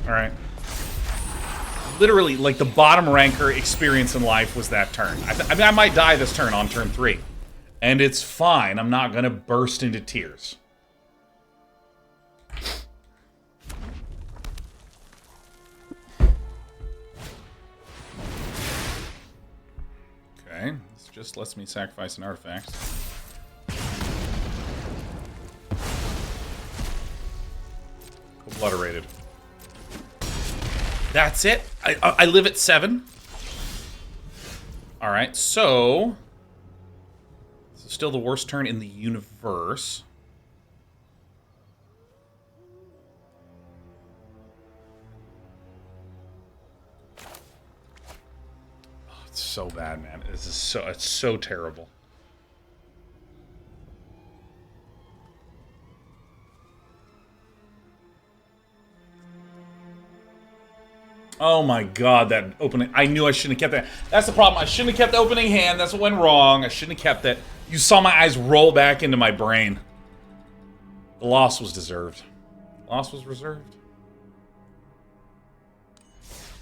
Alright. Literally, like, the bottom ranker experience in life was that turn. I mean, I might die this turn on turn 3. And it's fine. I'm not gonna burst into tears. Okay, this just lets me sacrifice an artifact. Obliterated. That's it? I live at 7? Alright, so... This is still the worst turn in the universe. It's so bad, man. It's so terrible. Oh my god, that opening... I knew I shouldn't have kept that. That's the problem. I shouldn't have kept the opening hand. That's what went wrong. I shouldn't have kept it. You saw my eyes roll back into my brain. The loss was deserved. Loss was reserved.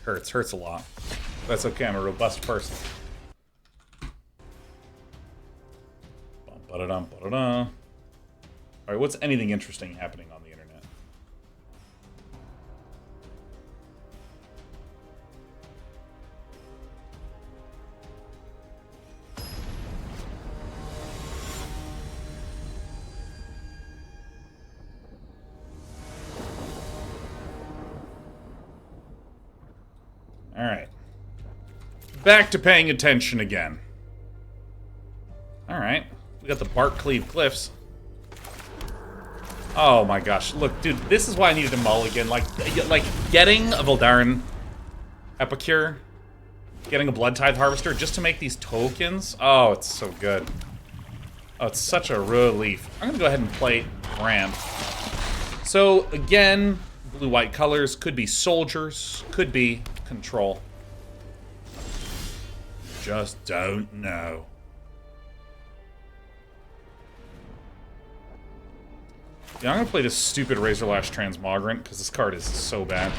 Hurts a lot. That's okay, I'm a robust person. Alright, what's anything interesting happening on the internet? Alright. Back to paying attention again. Alright. We got the Blackcleave Cliffs. Oh my gosh. Look, dude, this is why I needed a mulligan. Like getting a Voldaren Epicure, getting a Bloodtithe Harvester just to make these tokens. Oh, it's so good. Oh, it's such a relief. I'm gonna go ahead and play Vraan. So, again, blue-white colors. Could be soldiers. Could be control. Just don't know. Yeah, I'm gonna play this stupid Razorlash Transmogrant because this card is so bad.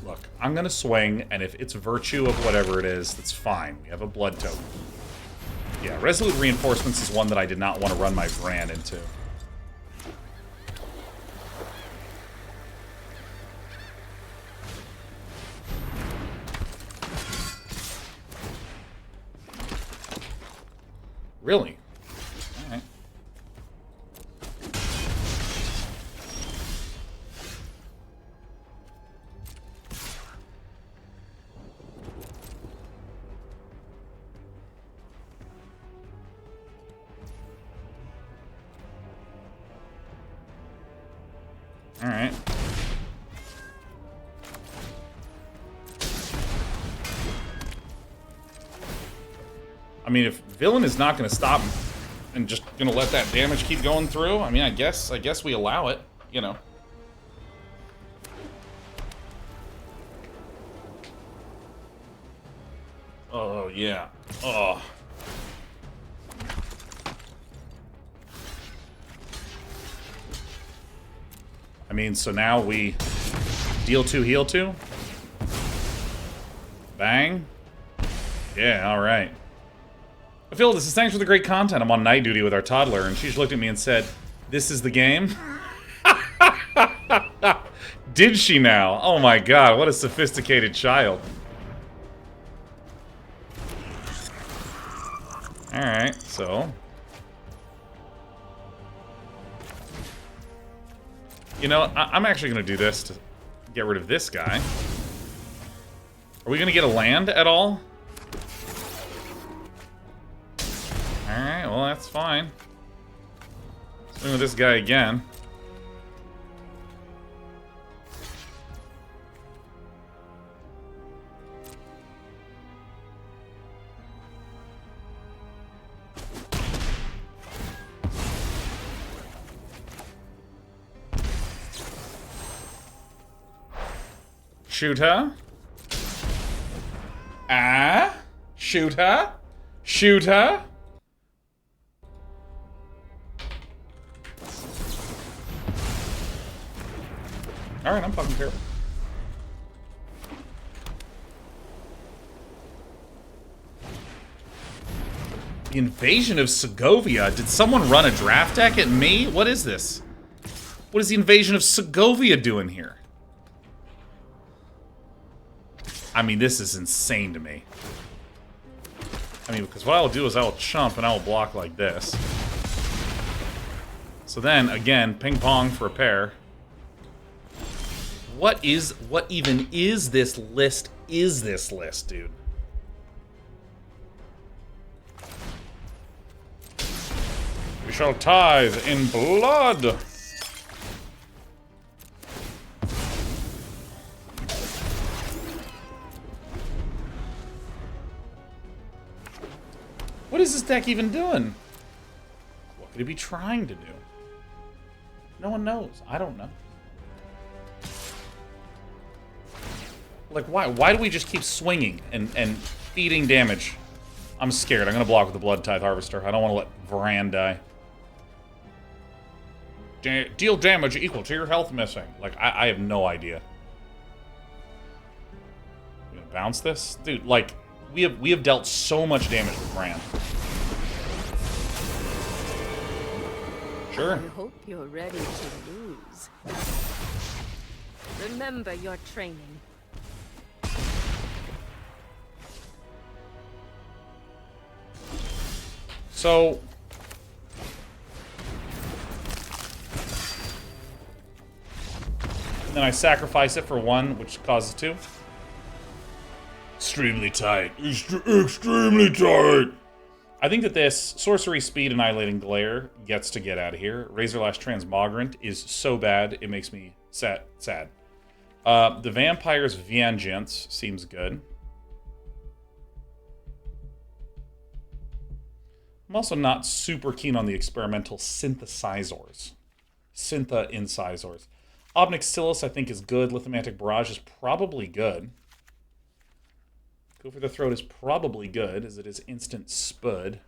Look, I'm gonna swing, and if it's virtue of whatever it is, that's fine. We have a blood token. Yeah, Resolute Reinforcements is one that I did not want to run my Vraan into. Really? Alright. Alright. I mean, if Villain is not going to stop and just going to let that damage keep going through, I mean, I guess we allow it, you know. Oh, yeah. Oh. I mean, so now we deal 2, heal 2. Bang. Yeah, all right. Phil, this is thanks for the great content. I'm on night duty with our toddler, and she just looked at me and said, "This is the game?" Did she now? Oh my god, what a sophisticated child. Alright, so... You know, I'm actually going to do this to get rid of this guy. Are we going to get a land at all? Alright, well that's fine. Swing with this guy again. Shoot her. Ah. Shoot her. Shoot her. Alright, I'm fucking terrible. The Invasion of Segovia. Did someone run a draft deck at me? What is this? What is the Invasion of Segovia doing here? I mean, this is insane to me. I mean, because what I will do is I will chump and I will block like this. So then, again, ping pong for a pair. What even is this list? Is this list, dude? We shall tithe in blood. What is this deck even doing? What could it be trying to do? No one knows. I don't know. Like, why? Why do we just keep swinging and feeding damage? I'm scared. I'm going to block with the Bloodtithe Harvester. I don't want to let Vraan die. Deal damage equal to your health missing. Like, I have no idea. You gonna bounce this? Dude, like, we have dealt so much damage with Vraan. Sure. I hope you're ready to lose. Remember your training. So... then I sacrifice it for 1, which causes 2. Extremely tight. Extremely tight! I think that this Sorcery Speed Annihilating Glare gets to get out of here. Razorlash Transmogrant is so bad, it makes me sad. The Vampire's Vengeance seems good. I'm also not super keen on the Experimental Synthesizers. Incisors. Ob Nixilis, I think, is good. Lithomantic Barrage is probably good. Go for the Throat is probably good, as it is instant Spud.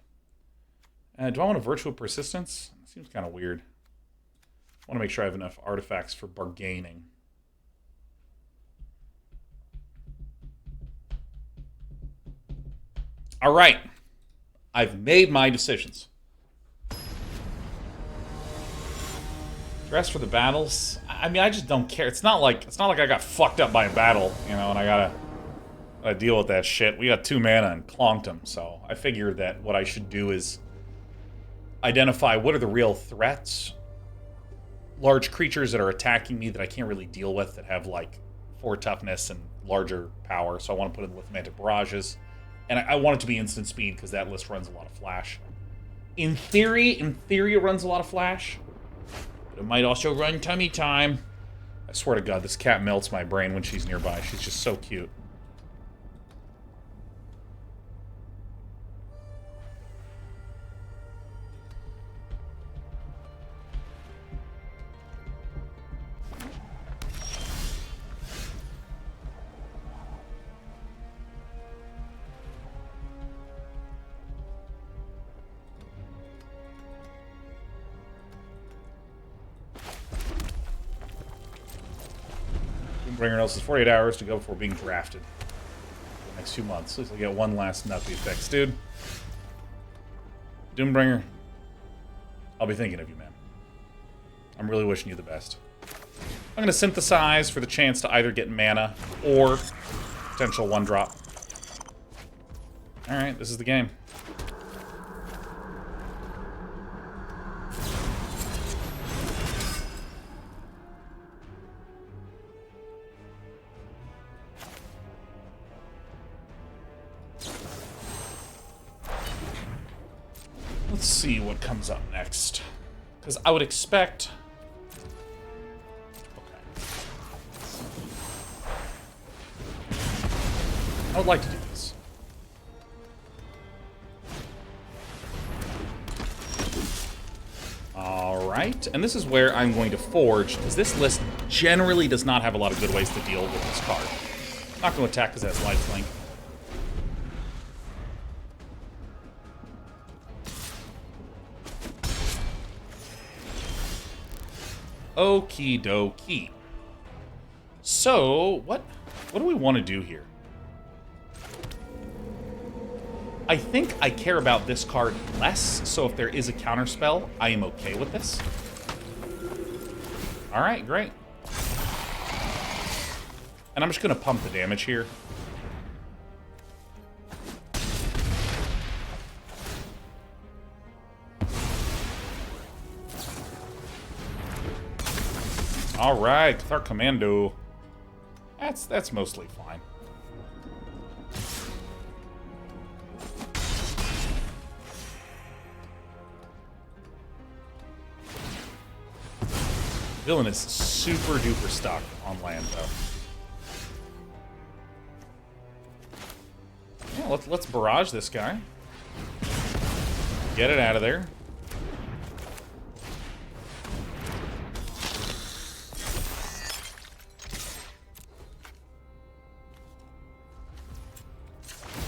Do I want a Virtue of Persistence? That seems kind of weird. I want to make sure I have enough artifacts for bargaining. All right. I've made my decisions. Dress for the battles. I mean, I just don't care. It's not like I got fucked up by a battle, you know, and I gotta deal with that shit. We got 2 mana and clonked him, so I figured that what I should do is identify what are the real threats, large creatures that are attacking me that I can't really deal with, that have like 4 toughness and larger power. So I want to put in Lithomantic Barrages, and I want it to be instant speed because that list runs a lot of flash. In theory, it runs a lot of flash. It might also run tummy time. I swear to God, this cat melts my brain when she's nearby. She's just so cute. Bringer else is 48 hours to go before being drafted. For the next 2 months. At least I'll get 1 last nut to be fixed, dude. Doombringer, I'll be thinking of you, man. I'm really wishing you the best. I'm going to synthesize for the chance to either get mana or potential 1-drop. Alright, this is the game. Let's see what comes up next. Because I would expect... Okay. I would like to do this. Alright, and this is where I'm going to forge, because this list generally does not have a lot of good ways to deal with this card. I'm not going to attack because it has lifelink. Okie dokie. So, what do we want to do here? I think I care about this card less, so if there is a counterspell, I am okay with this. Alright, great. And I'm just going to pump the damage here. Alright, Cathar Commando. That's mostly fine. Villain is super duper stuck on land though. Yeah, let's barrage this guy. Get it out of there.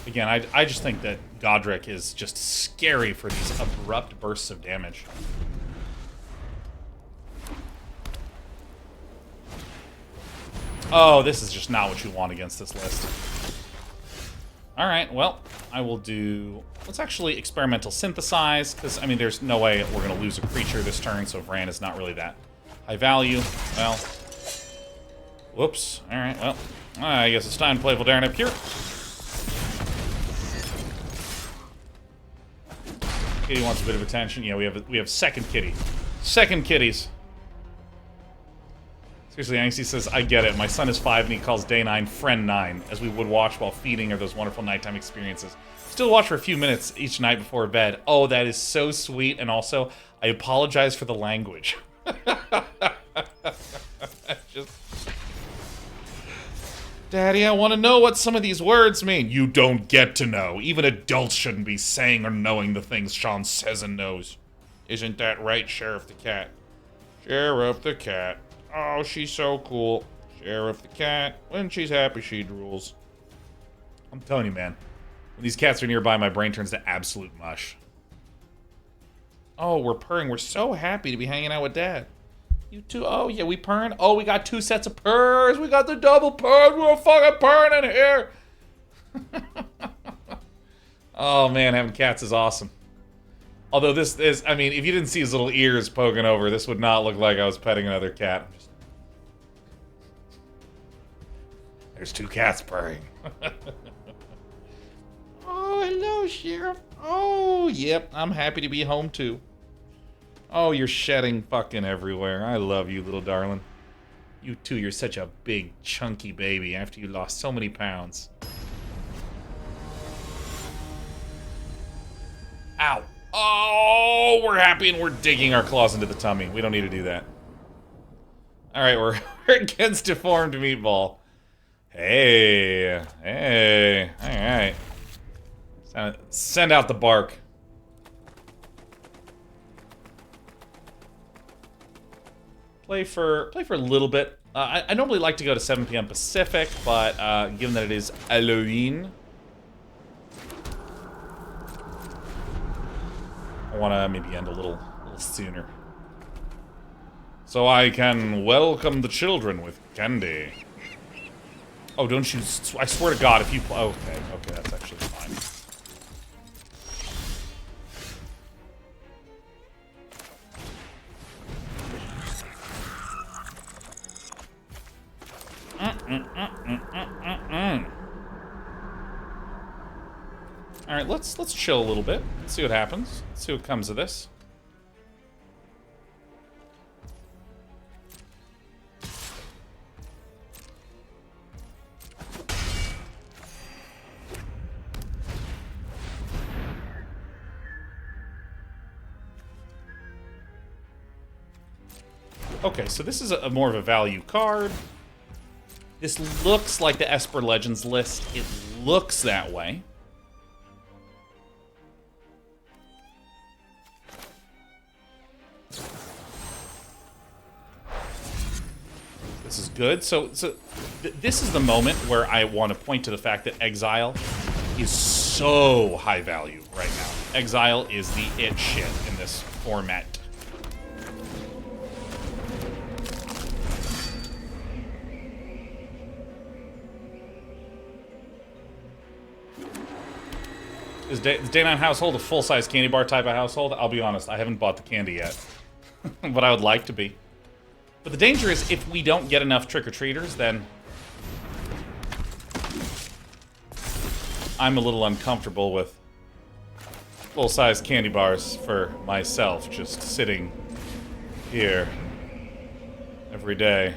Again, I just think that Goddric is just scary for these abrupt bursts of damage. Oh, this is just not what you want against this list. Alright, well, I will do... Let's actually Experimental Synthesize, because, I mean, there's no way we're going to lose a creature this turn, so Vraan is not really that high value. Well, whoops. Alright, well, I guess it's time to play Voldaren Epicure. Kitty wants a bit of attention. Yeah, we have second kitty. Second kitties. Seriously, Angsty says, I get it. My son is 5 and he calls day 9 friend 9, as we would watch while feeding or those wonderful nighttime experiences. Still watch for a few minutes each night before bed. Oh, that is so sweet. And also, I apologize for the language. Daddy, I want to know what some of these words mean. You don't get to know. Even adults shouldn't be saying or knowing the things Sean says and knows. Isn't that right, Sheriff the Cat? Sheriff the Cat. Oh, she's so cool. Sheriff the Cat. When she's happy, she drools. I'm telling you, man. When these cats are nearby, my brain turns to absolute mush. Oh, we're purring. We're so happy to be hanging out with Dad. You too? Oh, yeah, we purring? Oh, we got 2 sets of purrs. We got the double purrs. We're fucking purring in here. Oh, man, having cats is awesome. Although this is, I mean, if you didn't see his little ears poking over, this would not look like I was petting another cat. There's 2 cats purring. Oh, hello, Sheriff. Oh, yep, I'm happy to be home, too. Oh, you're shedding fucking everywhere. I love you, little darling. You, too, you're such a big, chunky baby after you lost so many pounds. Ow. Oh, we're happy and we're digging our claws into the tummy. We don't need to do that. Alright, we're against Deformed Meatball. Hey. Hey. Alright. Send out the bark. Play for a little bit. I normally like to go to 7 p.m. Pacific, but given that it is Halloween, I want to maybe end a little sooner. So I can welcome the children with candy. Oh, don't you... I swear to God, if you... Okay, that's actually fine. Alright, let's chill a little bit. Let's see what happens. Let's see what comes of this. Okay, so this is a more of a value card. This looks like the Esper Legends list. It looks that way. This is good. So this is the moment where I want to point to the fact that Exile is so high value right now. Exile is the it shit in this format. Is Day 9 household a full-size candy bar type of household? I'll be honest, I haven't bought the candy yet. But I would like to be. But the danger is if we don't get enough trick-or-treaters, then I'm a little uncomfortable with full-size candy bars for myself, just sitting here every day.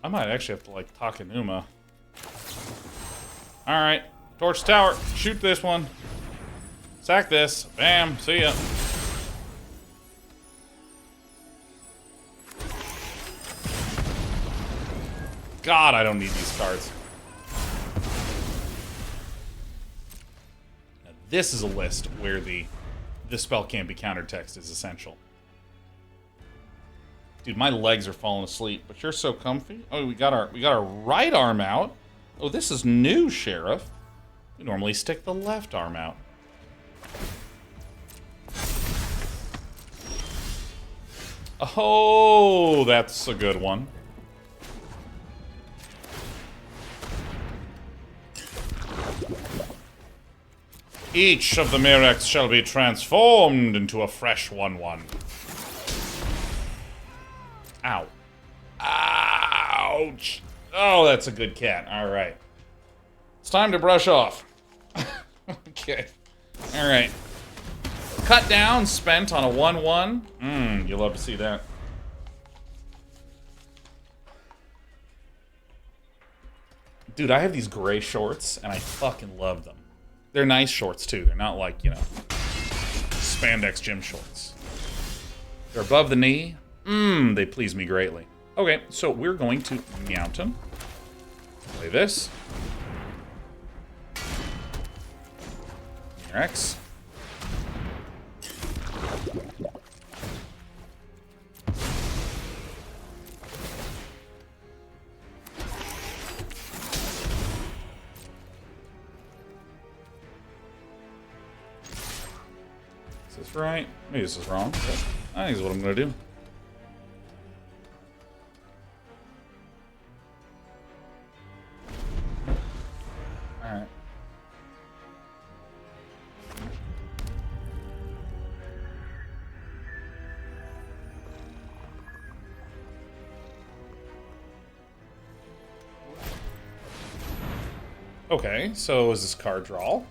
I might actually have to, like, Takenuma. Alright. Torch tower. Shoot this one. Sack this. Bam. See ya. God, I don't need these cards. Now, this is a list where this spell can't be countered text is essential. Dude, my legs are falling asleep, but you're so comfy. Oh, we got our right arm out. Oh, this is new, Sheriff. We normally stick the left arm out. Oh, that's a good one. Each of the Mirrex shall be transformed into a fresh 1/1. Ow. Ouch. Oh, that's a good cat. All right. It's time to brush off. Okay. All right. Cut down, spent on a 1/1. You love to see that. Dude, I have these gray shorts, and I fucking love them. They're nice shorts, too. They're not like, you know, spandex gym shorts. They're above the knee. They please me greatly. Okay, so we're going to Mountain. Play this. Mirrex. Is this right? Maybe this is wrong. But I think this is what I'm going to do. Alright. Okay, so is this card draw?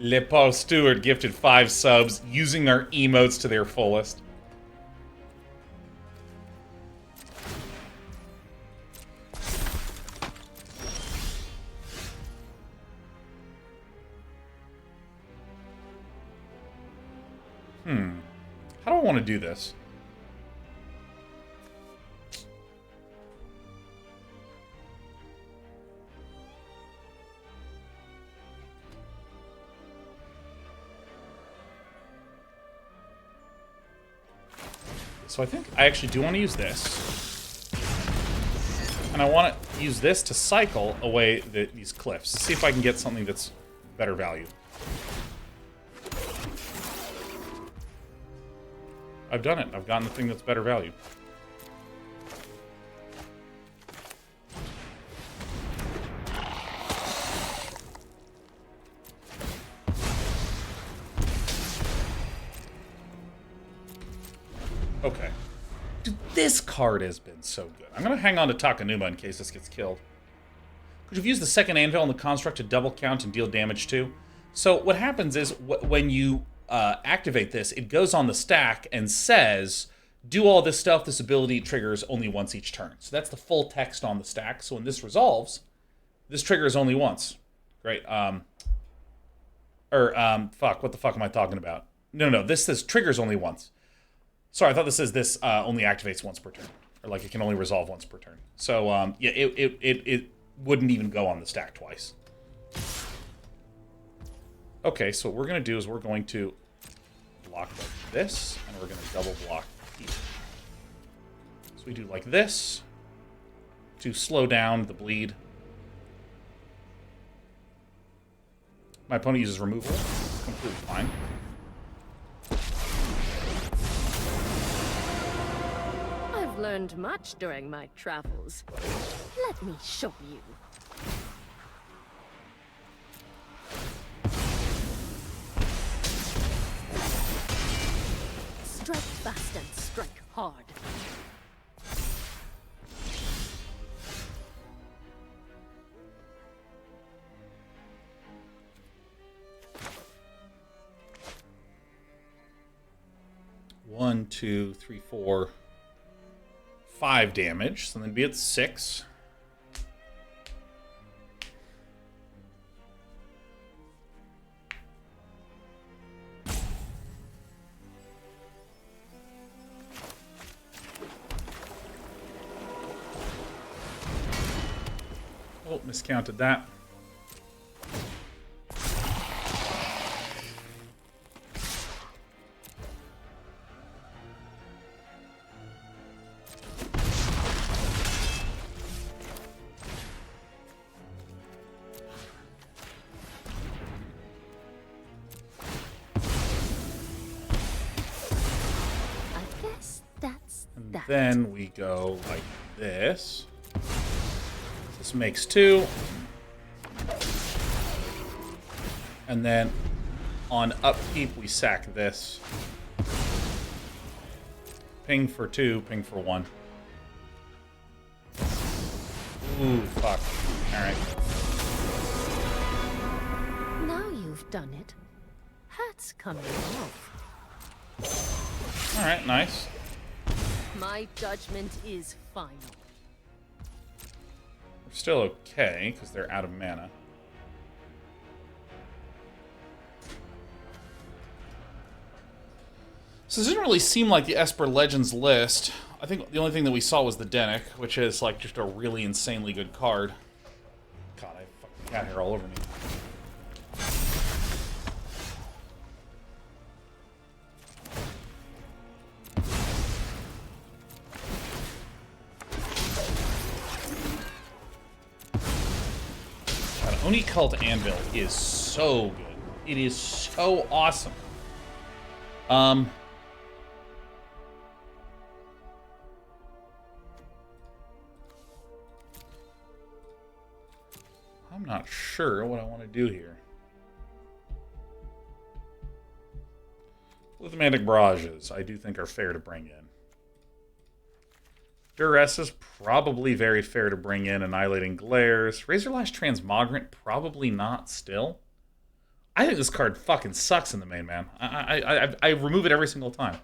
Le Paul Stewart gifted 5 subs using our emotes to their fullest. How do I want to do this? So I think I actually do want to use this. And I want to use this to cycle away these cliffs. See if I can get something that's better value. I've done it. I've gotten the thing that's better value. Okay. Dude, this card has been so good. I'm going to hang on to Takenuma in case this gets killed. Could you use the second anvil on the construct to double count and deal damage too? So what happens is when you activate this, it goes on the stack and says, do all this stuff, this ability triggers only once each turn. So that's the full text on the stack. So when this resolves, this triggers only once. Great. Fuck, what the fuck am I talking about? No, this says triggers only once. Sorry, I thought this says this only activates once per turn. Or like it can only resolve once per turn. So, yeah, it wouldn't even go on the stack twice. Okay, so what we're going to do is we're going to block like this, and we're going to double block here. So we do like this to slow down the bleed. My opponent uses removal. Completely fine. I've learned much during my travels. Let me show you. Strike fast and strike hard. One, two, three, 4, 5 damage, so then be at 6. Oh, miscounted that. Then we go like this. This makes 2. And then on upkeep, we sack this. Ping for 2, ping for 1. Ooh, fuck. Alright. Now you've done it. Hat's coming off. Alright, nice. My judgment is final. We're still okay, because they're out of mana. So this doesn't really seem like the Esper Legends list. I think the only thing that we saw was the Denick, which is like just a really insanely good card. God, I have fucking cat hair all over me. Oni-Cult Anvil is so good. It is so awesome. I'm not sure what I want to do here. Lithomantic Barrages, I do think are fair to bring in. Duress is probably very fair to bring in. Annihilating Glares. Razorlash Transmogrant, probably not still. I think this card fucking sucks in the main, man. I remove it every single time.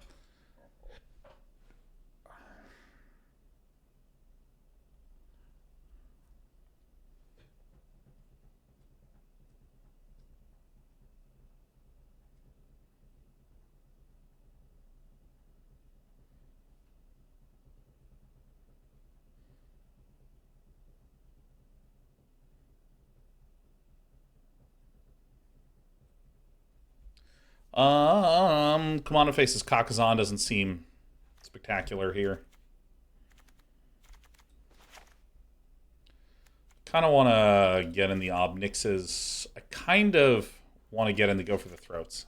Kumano faces Kakkazan doesn't seem spectacular here. Kind of want to get in the Ob Nixilis. I kind of want to get in the Go for the Throats.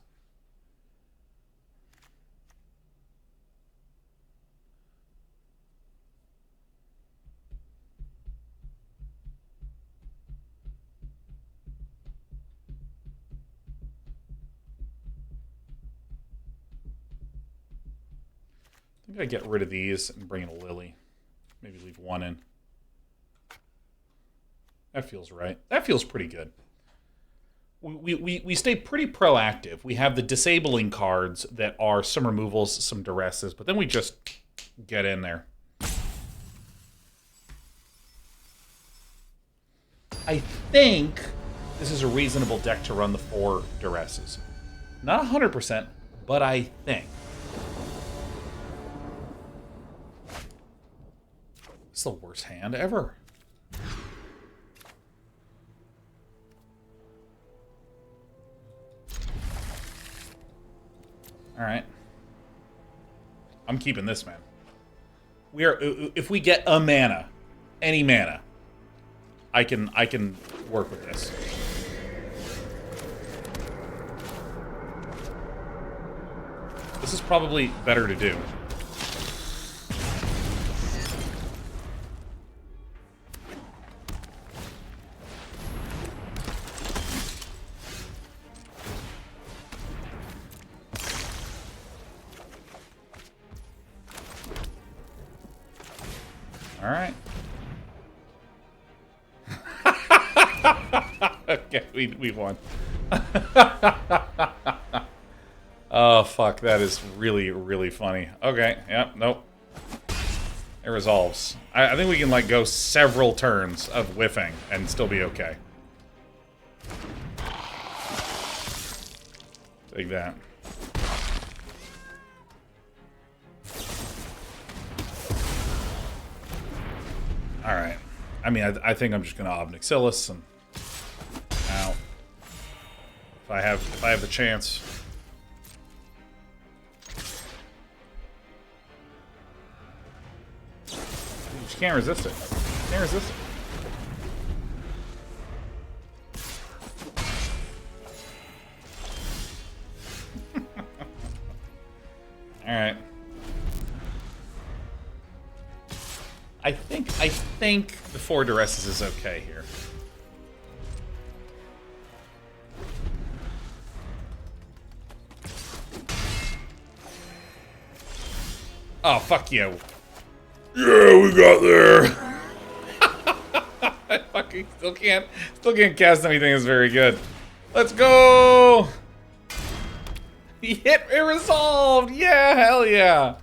I think I get rid of these and bring in a Lily. Maybe leave 1 in. That feels right. That feels pretty good. We stay pretty proactive. We have the disabling cards that are some removals, some duresses, but then we just get in there. I think this is a reasonable deck to run the 4 duresses. Not 100%, but I think. It's the worst hand ever. All right. I'm keeping this, man. We are if we get a mana, any mana, I can work with this. This is probably better to do. All right. Okay, we won. Oh, fuck. That is really, really funny. Okay. Yep. Nope. It resolves. I think we can, like, go several turns of whiffing and still be okay. Take that. Alright. I mean, I think I'm just gonna Ob Nixilis and... Ow. If I have the chance. You just can't resist it. Can't resist it. Alright. I think the 4 Duresses is okay here. Oh, fuck you. Yeah, we got there. I fucking still can't cast anything that's very good. Let's go! It resolved! Yeah, hell yeah!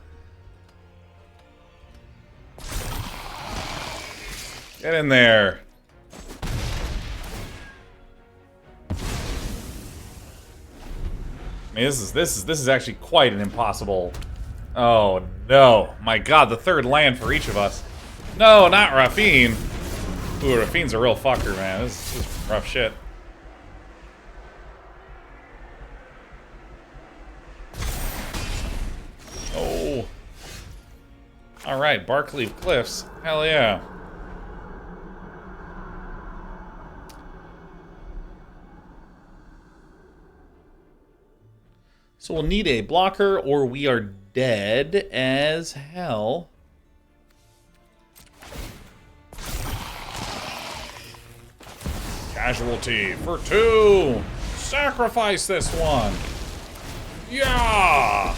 Get in there. I mean, this is actually quite an impossible. Oh no! My God, the 3rd land for each of us. No, not Rafine. Ooh, Rafine's a real fucker, man. This is rough shit. Oh. All right, Blackcleave Cliffs. Hell yeah. So we'll need a blocker, or we are dead as hell. Casualty for 2! Sacrifice this one! Yeah!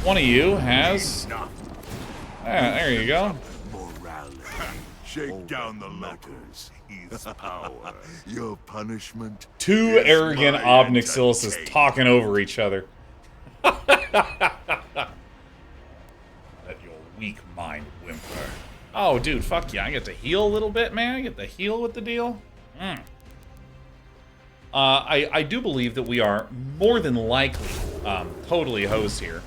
One of you has... Ah, there you go. Shake down the letters. Is power. Your punishment. 2 arrogant Ob Nixilis talking over each other. Let your weak mind whimper. Oh, dude, fuck yeah. I get to heal a little bit, man. I get to heal with the deal. I do believe that we are more than likely totally hosed here.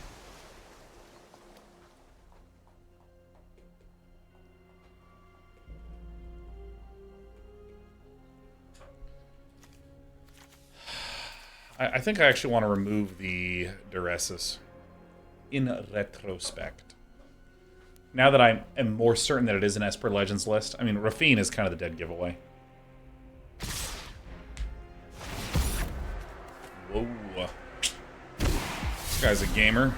I think I actually want to remove the Duresses in retrospect. Now that I am more certain that it is an Esper Legends list. I mean, Rafine is kind of the dead giveaway. Whoa. This guy's a gamer.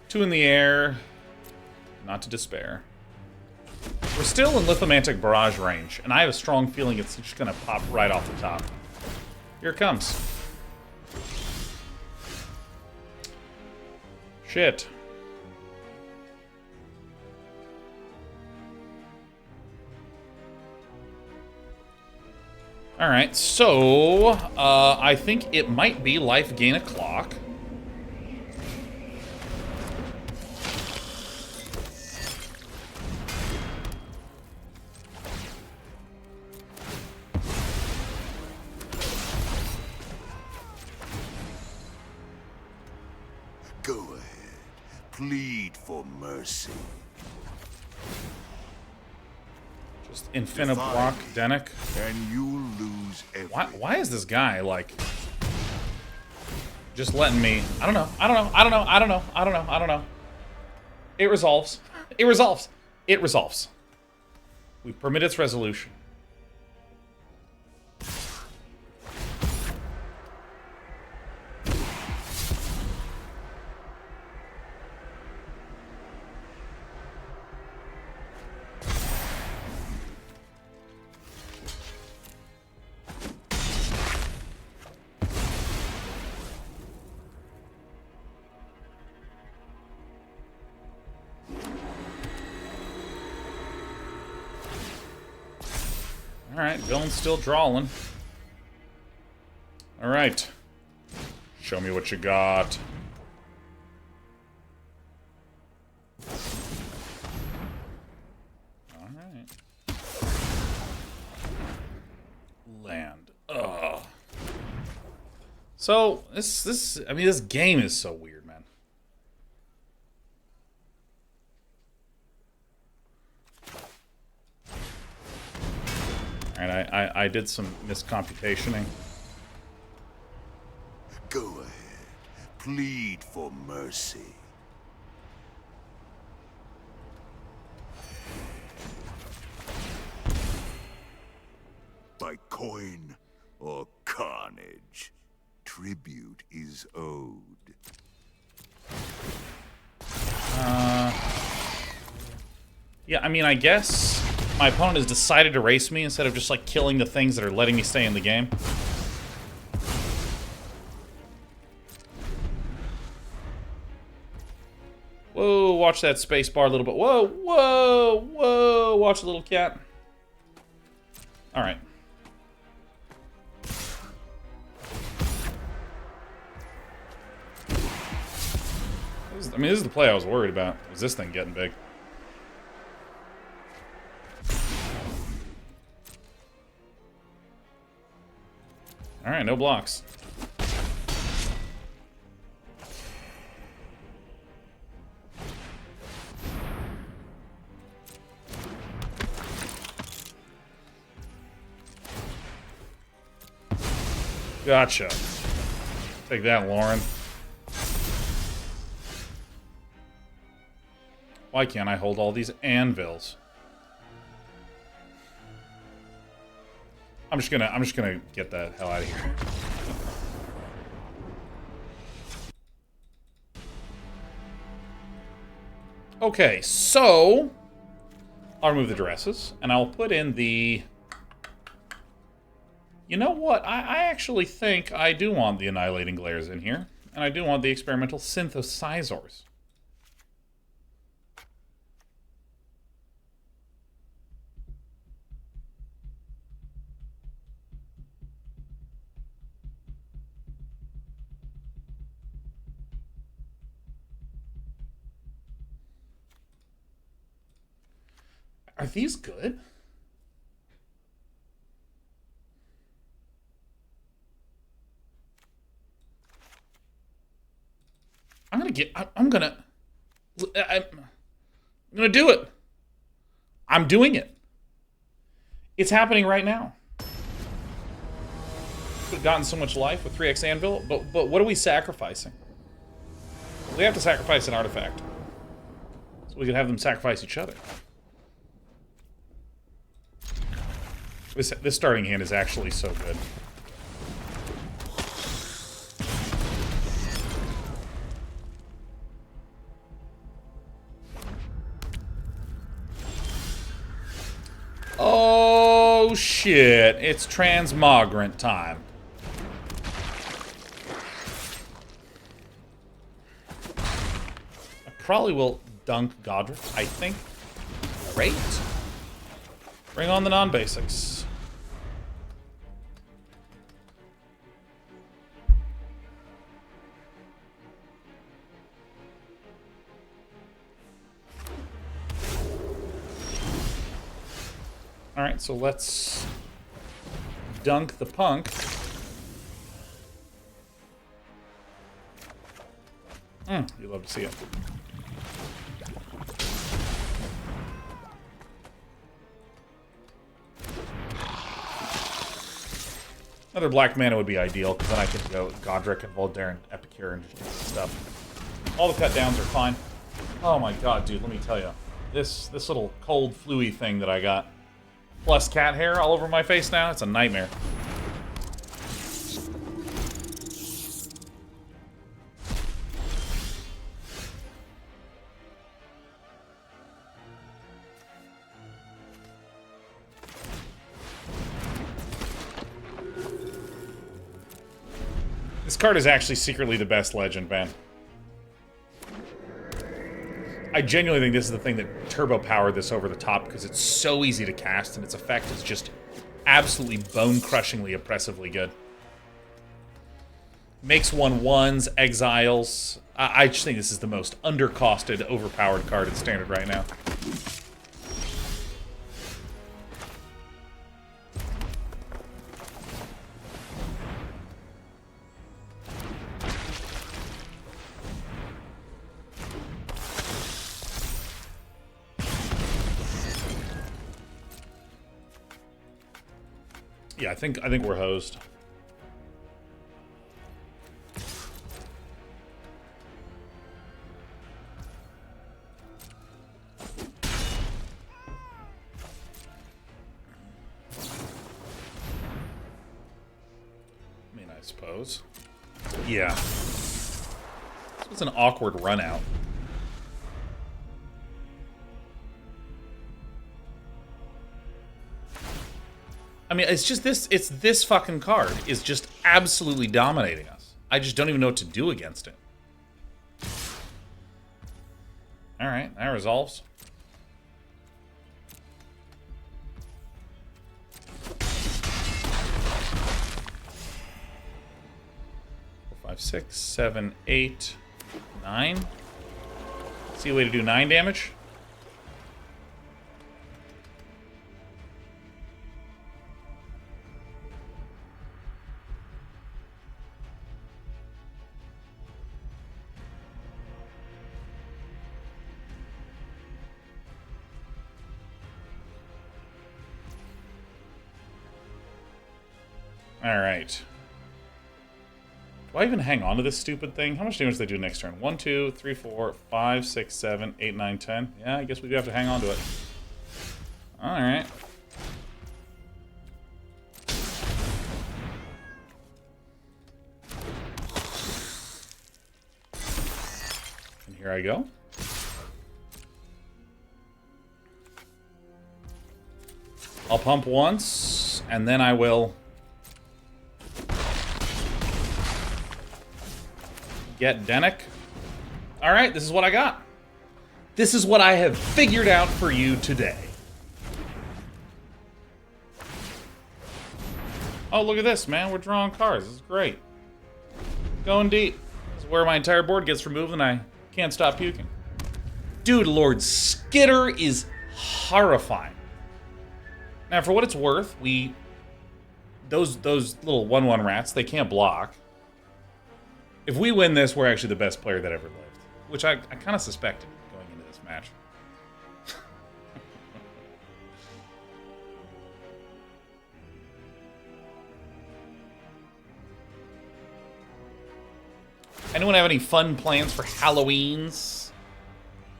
Two in the air. Not to despair. We're still in Lithomantic Barrage range, and I have a strong feeling it's just gonna pop right off the top. Here it comes. Shit. Alright, so I think it might be life gain a clock. Go ahead. Plead for mercy. Just Infiniblock Denick. And you'll lose everything. Why is this guy, like, just letting me... I don't know. It resolves. It resolves. We permit its resolution. Alright, villain's still drawing. Alright. Show me what you got. Alright. Land. Ugh. So, I mean, this game is so weird, man. Alright, I did some miscomputationing. Go ahead. Plead for mercy. By coin or carnage, tribute is owed. Yeah, I mean, I guess my opponent has decided to race me instead of just, like, killing the things that are letting me stay in the game. Whoa, watch that space bar a little bit. Whoa, whoa, whoa. Watch the little cat. All right. I mean, this is the play I was worried about. Was this thing getting big? All right, no blocks. Gotcha. Take that, Lauren. Why can't I hold all these anvils? I'm just gonna get the hell out of here. Okay, so I'll remove the Duresses, and I'll put in the... You know what? I actually think I do want the Annihilating Glares in here, and I do want the Experimental Synthesizers. Are these good? I'm gonna do it. I'm doing it. It's happening right now. We've gotten so much life with 3x Anvil, but what are we sacrificing? We have to sacrifice an artifact. So we can have them sacrifice each other. This starting hand is actually so good. Oh shit, it's Transmogrant time. I probably will dunk Goddric, I think. Great. Bring on the non-basics. Alright, so let's dunk the punk. You love to see it. Another black mana would be ideal, because then I could go Goddric and Voldaren Epicure and just do some stuff. All the cut downs are fine. Oh my god, dude, let me tell you. This little cold fluey thing that I got, plus cat hair all over my face now, it's a nightmare. This card is actually secretly the best legend, man. I genuinely think this is the thing that turbo powered this over the top because it's so easy to cast and its effect is just absolutely bone-crushingly oppressively good. Makes 1/1s, exiles. I just think this is the most undercosted, overpowered card in Standard right now. Yeah, I think we're hosed. I mean, I suppose. Yeah. This was an awkward run out. I mean, it's just this, it's this fucking card is just absolutely dominating us. I just don't even know what to do against it. Alright, that resolves. Four, 5, 6, 7, 8, 9. See a way to do 9 damage? Alright. Do I even hang on to this stupid thing? How much damage do they do next turn? 1, 2, 3, 4, 5, 6, 7, 8, 9, 10. Yeah, I guess we do have to hang on to it. Alright. And here I go. I'll pump once, and then I will get Denick. Alright, this is what I got. This is what I have figured out for you today. Oh, look at this, man. We're drawing cards. This is great. Going deep. This is where my entire board gets removed and I can't stop puking. Dude, Lord Skitter is horrifying. Now, for what it's worth, those little 1/1 rats, they can't block. If we win this, we're actually the best player that ever lived. Which I kind of suspected going into this match. Anyone have any fun plans for Halloweens?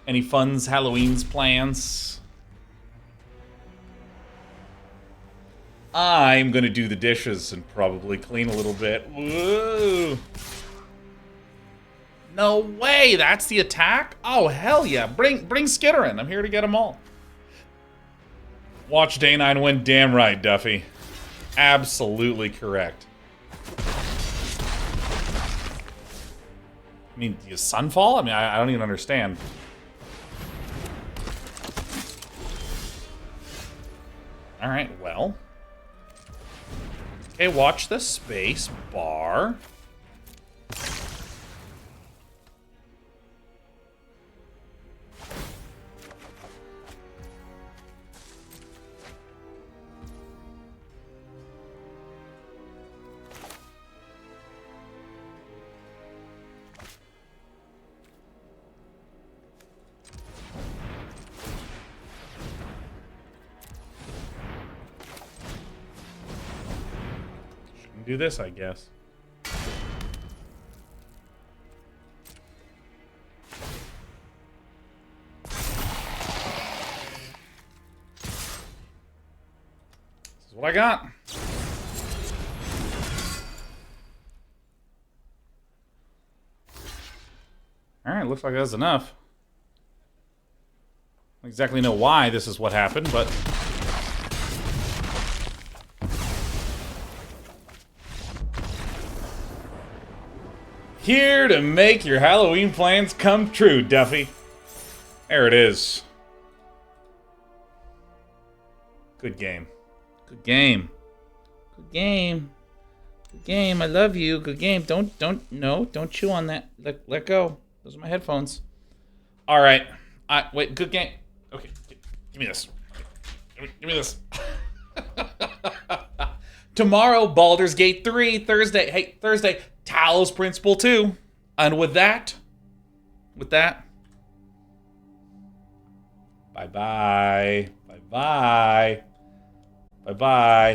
Any Halloween's plans? I'm gonna do the dishes and probably clean a little bit. Woo! No way! That's the attack? Oh, hell yeah. Bring Skitter in. I'm here to get them all. Watch Day 9 win. Damn right, Duffy. Absolutely correct. I mean, do you Sunfall? I mean, I don't even understand. Alright, well. Okay, watch the space bar. Do this, I guess. This is what I got. Alright, looks like that's enough. I don't exactly know why this is what happened, but here to make your Halloween plans come true, Duffy. There it is. Good game. Good game. game. Good game. I love you. Good game. Don't chew on that. Let go. Those are my headphones. All right. Wait. Good game. Okay. Give me this. Give me this. Tomorrow, Baldur's Gate 3. Thursday. Hey, Thursday. Talos Principle 2. And with that. Bye-bye. Bye-bye. Bye-bye.